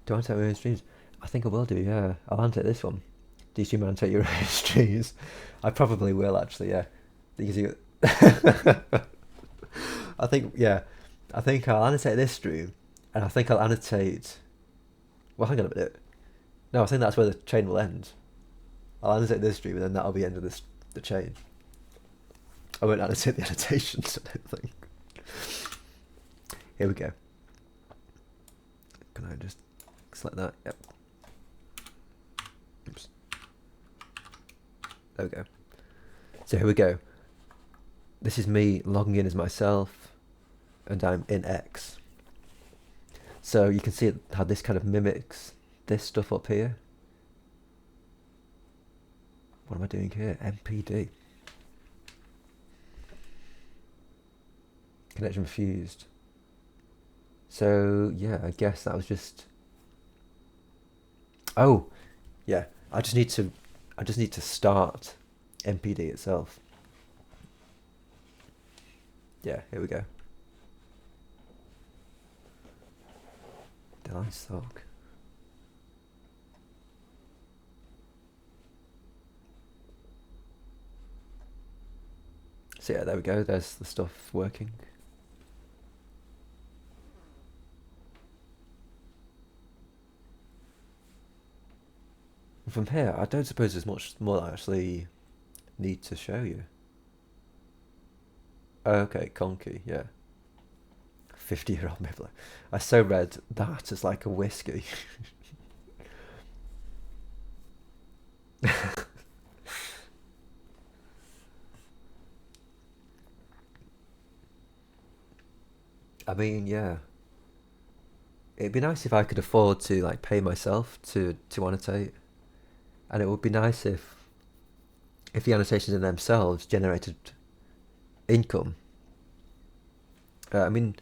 Do I annotate my own streams? I think I will do. Yeah, I'll annotate this one. Do you stream annotate your own streams? I probably will actually. Yeah, because you. I think I'll annotate this stream, and I think I'll annotate. Well, hang on a minute. No, I think that's where the chain will end. I'll annotate this stream, and then that'll be the end of the chain. I won't annotate the annotations, I don't think. Here we go. Can I just select that? Yep. Oops. There we go. So here we go. This is me logging in as myself, and I'm in X. So you can see how this kind of mimics this stuff up here. What am I doing here? MPD. Connection fused. So yeah, I guess that was just. Oh, yeah. I just need to start MPD itself. Yeah, here we go. Did I suck? So yeah, there we go. There's the stuff working. from here, I don't suppose there's much more that I actually need to show you. Oh, okay, Conky, yeah. 50-year-old Mibler. I so read that as like a whiskey. I mean, yeah. It'd be nice if I could afford to like pay myself to annotate, and it would be nice if the annotations in themselves generated income. I mean,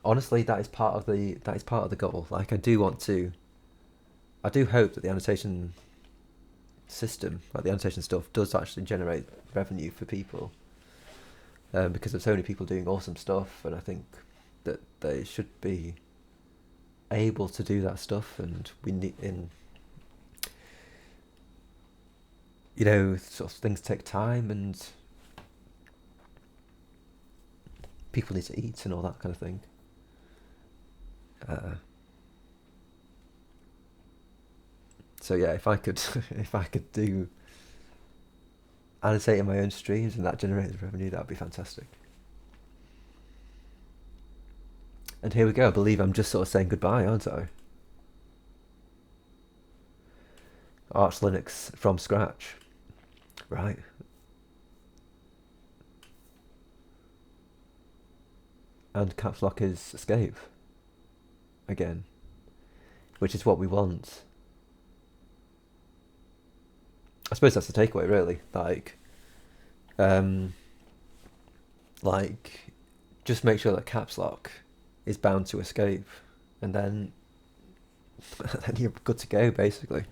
honestly, that is part of the goal. Like, I do hope that the annotation system, like the annotation stuff, does actually generate revenue for people, because there's so many people doing awesome stuff, and I think that they should be able to do that stuff, and we need sort of things take time, and people need to eat and all that kind of thing. So yeah, if I could if I could do annotating my own streams and that generated revenue, that would be fantastic. And here we go. I believe I'm just sort of saying goodbye, aren't I? Arch Linux from scratch. Right. And caps lock is escape. Again. Which is what we want. I suppose that's the takeaway, really. Like, just make sure that caps lock is bound to escape, and then then you're good to go, basically.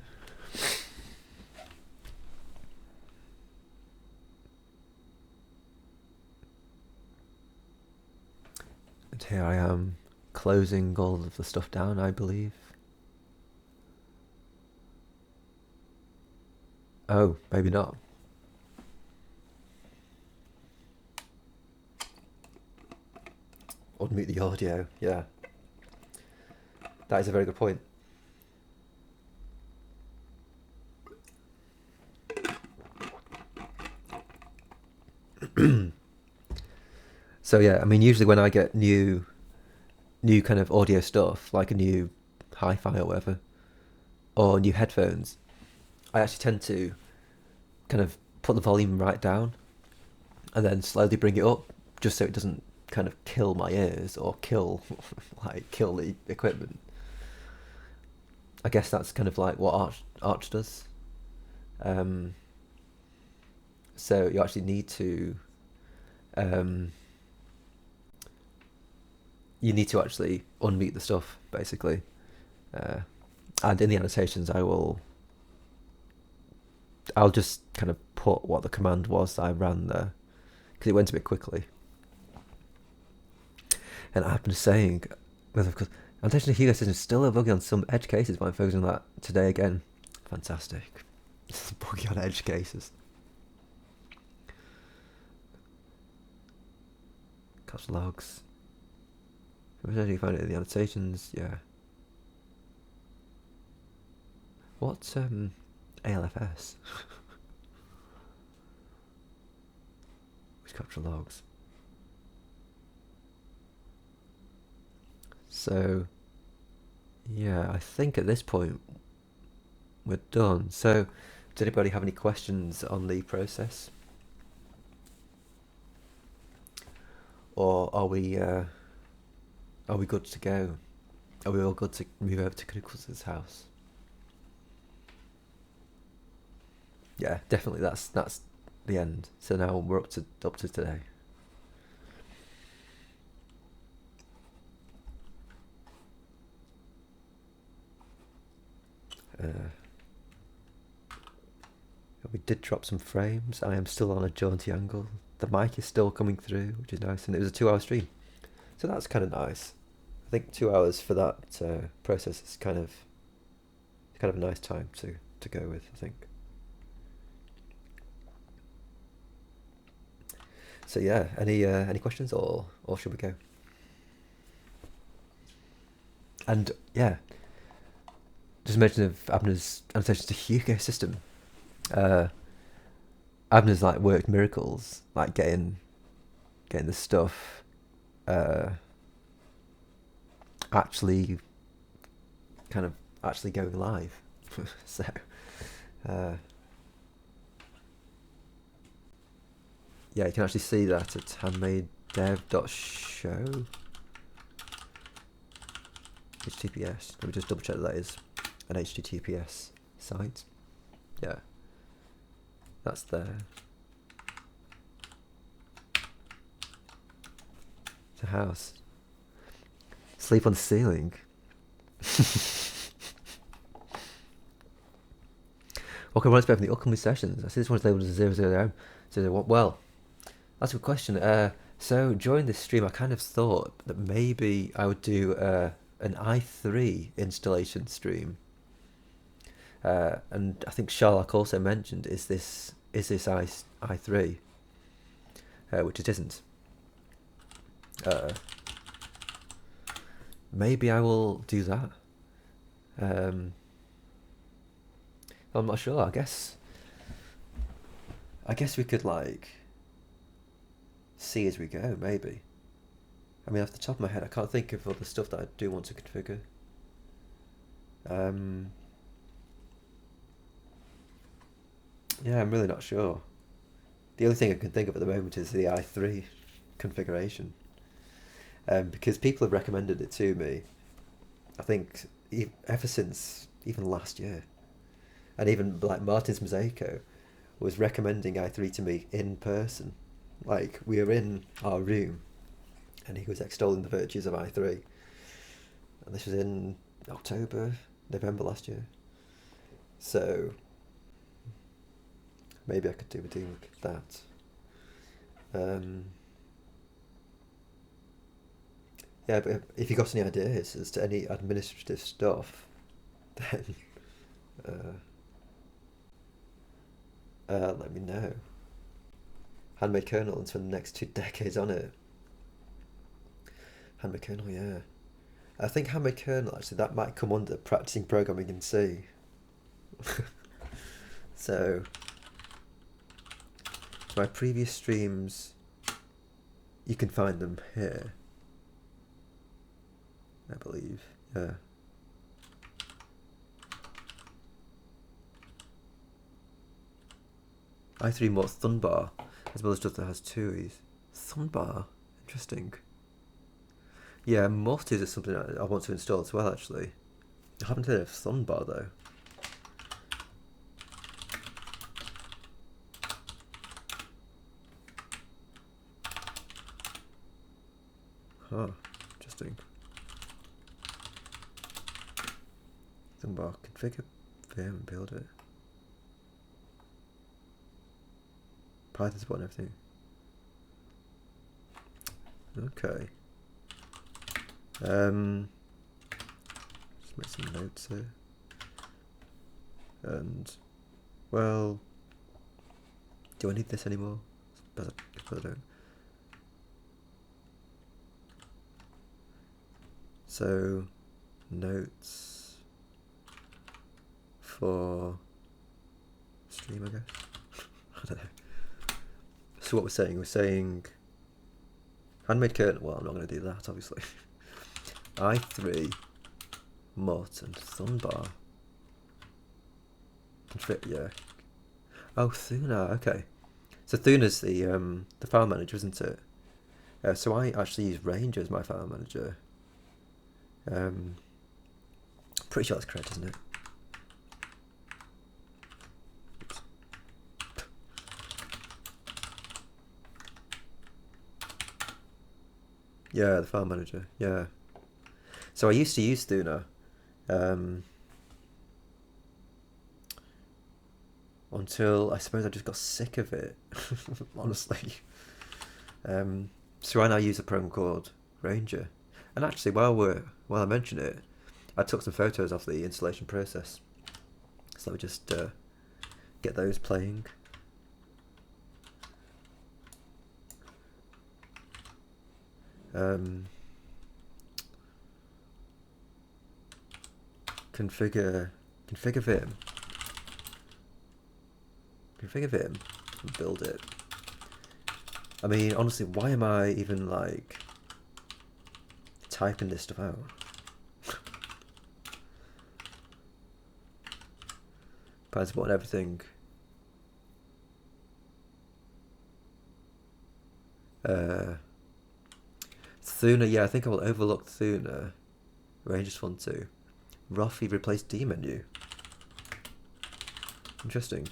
And here I am, closing all of the stuff down, I believe. Oh, maybe not. Unmute the audio, yeah. That is a very good point. So yeah, I mean, usually when I get new kind of audio stuff, like a new hi-fi or whatever, or new headphones, I actually tend to kind of put the volume right down and then slowly bring it up, just so it doesn't kind of kill my ears or kill the equipment. I guess that's kind of like what Arch does. So you actually need to actually unmute the stuff, basically. And in the annotations, I'll just kind of put what the command was that I ran there, because it went a bit quickly. And I've been saying, well, of course, annotation Hugo says it's still a buggy on some edge cases, but I'm focusing on that today again. Fantastic. It's a buggy on edge cases. Caps logs. How do you find it in the annotations? Yeah. What's ALFS? Which capture logs? So, yeah, I think at this point we're done. So, does anybody have any questions on the process? Or are we good to go? Are we all good to move over to Nicholas's house? Yeah, definitely. That's the end. So now we're up to today. We did drop some frames. I am still on a jaunty angle. The mic is still coming through, which is nice, and it was a 2-hour stream, so that's kind of nice. I think 2 hours for that process is kind of a nice time to go with, I think. So yeah, any questions, or should we go? And yeah, just mention of Abner's annotations to Hugo system. Abner's like worked miracles, like getting the stuff actually going live. So yeah, you can actually see that at handmadedev.show. HTTPS. Let me just double check that is an HTTPS site. Yeah, that's there. It's a house. Sleep on the ceiling. What can I expect from the upcoming sessions? I see this one's labeled as 001. Well, that's a good question. So during this stream, I kind of thought that maybe I would do an i3 installation stream. And I think Sherlock also mentioned, is this i3, which it isn't. Maybe I will do that. I'm not sure. I guess we could like see as we go. Maybe. I mean, off the top of my head, I can't think of all the stuff that I do want to configure. Yeah, I'm really not sure. The only thing I can think of at the moment is the i3 configuration. Because people have recommended it to me, I think, ever since even last year. And even like Martin's Mosaico was recommending i3 to me in person. Like, we were in our room and he was extolling the virtues of i3. And this was in November last year. So maybe I could do a deal with that. Yeah, but if you got any ideas as to any administrative stuff, then let me know. Handmade kernel and spend the next 2 decades on it. Handmade kernel, yeah. I think handmade kernel, actually, that might come under practicing programming in C. So my previous streams, you can find them here, I believe. Yeah. i3 mod Thunbar, as well as stuff that has TUIs. Thunbar, interesting. Yeah, Mortis is something I want to install as well, actually. I haven't heard of Thunbar though. Huh, interesting. Thunbar, configure VM and build it. Python support and everything. Okay. Just make some notes here. And, well, do I need this anymore? Better I don't. So, notes for stream, I guess. I don't know. So what we're saying handmade kernel. Well, I'm not going to do that, obviously. i3 mut and Thunbar. Yeah. Oh, Thuna. Okay. So Thuna's the file manager, isn't it? So I actually use Ranger as my file manager. Pretty sure that's correct, isn't it? Yeah, the file manager. Yeah. So I used to use Thuna until I suppose I just got sick of it, honestly. So I now use a program called Ranger. And actually, while I mention it, I took some photos of the installation process. So let me just get those playing. Configure configure Vim. Configure Vim and build it. I mean, honestly, why am I even like typing this stuff out? Price button, everything. Thuna, yeah, I think I will overlook Thuna. Rangers fun too. Ruffy replaced D menu. Interesting.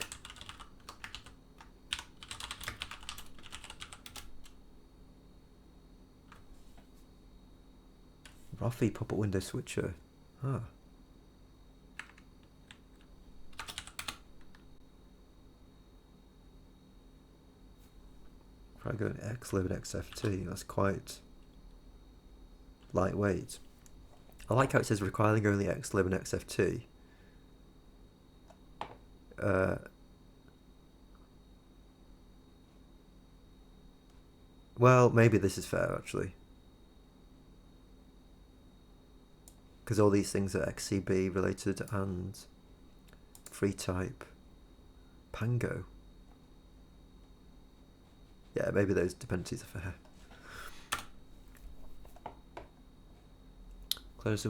Ruffy pop-up window switcher. Ah. If I go in xlib and xft, that's quite lightweight. I like how it says requiring only xlib and xft. Well, maybe this is fair actually, because all these things are XCB related and free type. Pango. Yeah, maybe those dependencies are fair. Close.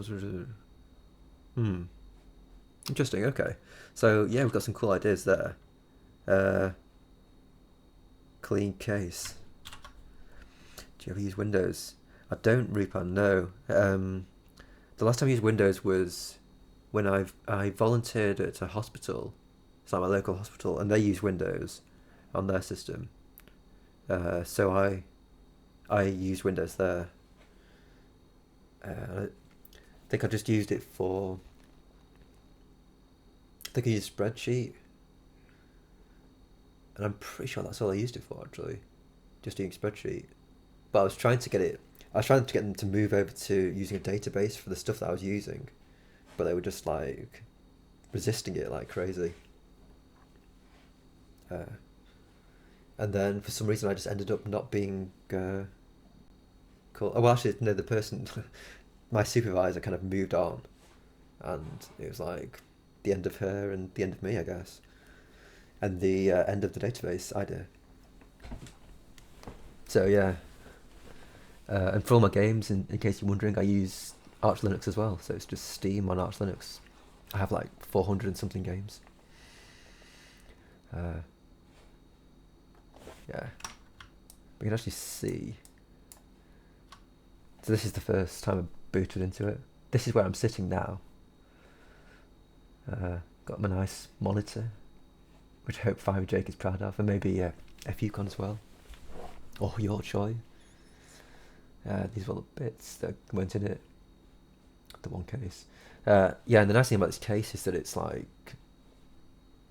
Interesting. Okay, so yeah, we've got some cool ideas there. Clean case. Do you ever use Windows? I don't, Rupan, no. The last time I used Windows was when I volunteered at a hospital. It's like my local hospital, and they use Windows on their system. So I used Windows there. I think I just used it for. I think I used Spreadsheet, and I'm pretty sure that's all I used it for actually, just doing Spreadsheet. But I was trying to get them to move over to using a database for the stuff that I was using, but they were just like resisting it like crazy. And then for some reason I just ended up not being called. Oh, well, actually, no, the person, my supervisor, kind of moved on, and it was like the end of her and the end of me, I guess, and the end of the database idea. So yeah. And for all my games, in case you're wondering, I use Arch Linux as well. So it's just Steam on Arch Linux. I have like 400 and something games. Yeah. We can actually see. So this is the first time I booted into it. This is where I'm sitting now. Got my nice monitor, which I hope 5Jake is proud of, and maybe FUCon as well. Or your choice. These were the bits that went in it. The one case. Yeah, and the nice thing about this case is that it's like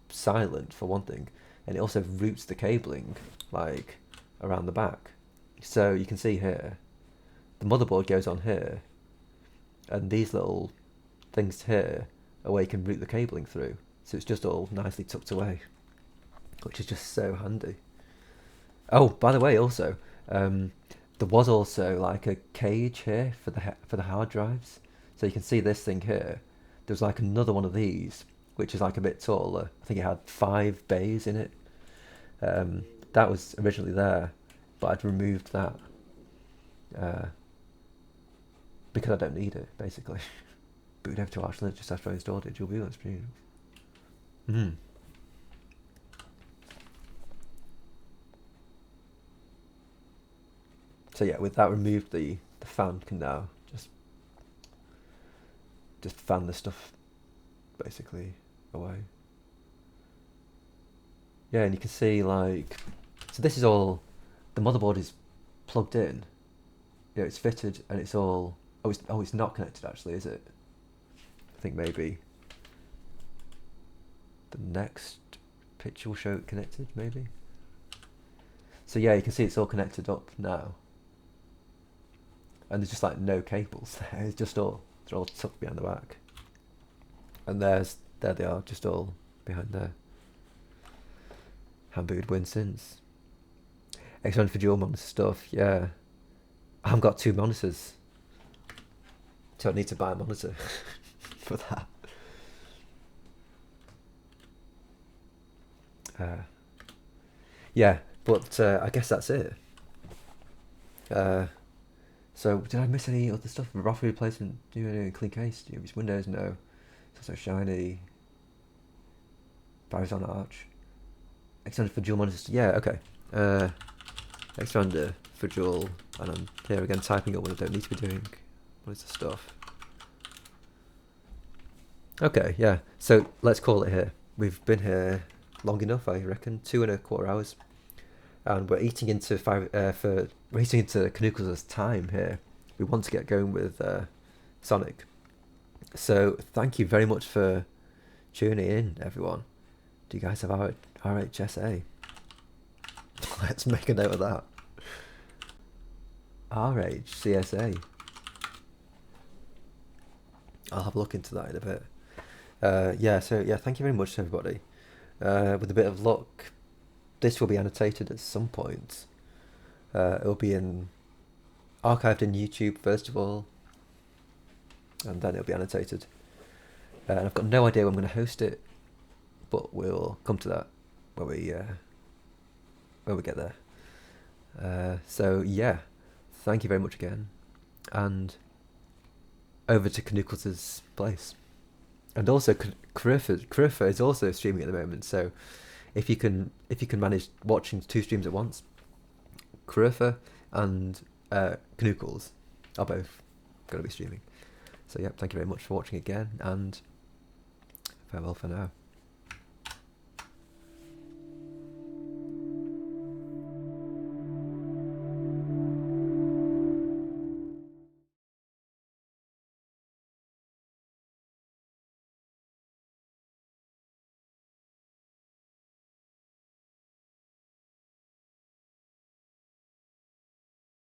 silent for one thing, and it also routes the cabling like around the back. So you can see here, the motherboard goes on here, and these little things here are where you can route the cabling through. So it's just all nicely tucked away, which is just so handy. Oh, by the way, also, there was also like a cage here for the hard drives. So you can see this thing here. There's like another one of these, which is like a bit taller. I think it had 5 bays in it. That was originally there, but I'd removed that because I don't need it, basically. Boot over to Arch Linux just after I installed it. You'll be honest. So yeah, with that removed, the fan can now just fan the stuff basically away. Yeah, and you can see like, so this is all, the motherboard is plugged in. Yeah, it's fitted and it's all, it's not connected actually, is it? I think maybe the next picture will show it connected, maybe. So yeah, you can see it's all connected up now. And there's just like no cables there. It's just they're all tucked behind the back. And there they are, just all behind there. Haven't booted Win since. Excellent for dual monitor stuff, yeah. I haven't got 2 monitors, so I need to buy a monitor for that. Yeah, but I guess that's it. So did I miss any other stuff? Raffle replacement, do any clean case? Do you use Windows? No. So shiny. Barry's on Arch. Extended for dual monitors. Yeah, okay. Expander for dual, and I'm here again typing up what I don't need to be doing. What is the stuff? Okay, yeah. So let's call it here. We've been here long enough, I reckon, 2.25 hours, and we're eating into we're eating into Canucles' time here. We want to get going with Sonic. So thank you very much for tuning in, everyone. Do you guys have RHSA? Let's make a note of that. RHCSA. I'll have a look into that in a bit. Yeah, so yeah, thank you very much to everybody. With a bit of luck, this will be annotated at some point. It'll be archived in YouTube first of all, and then it'll be annotated. And I've got no idea when I'm going to host it, but we'll come to that when we get there. So yeah, thank you very much again, and over to Canucles' place. And also, Kurifa is also streaming at the moment. So, if you can manage watching 2 streams at once, Kurifa and Canucles are both going to be streaming. So, yeah, thank you very much for watching again, and farewell for now.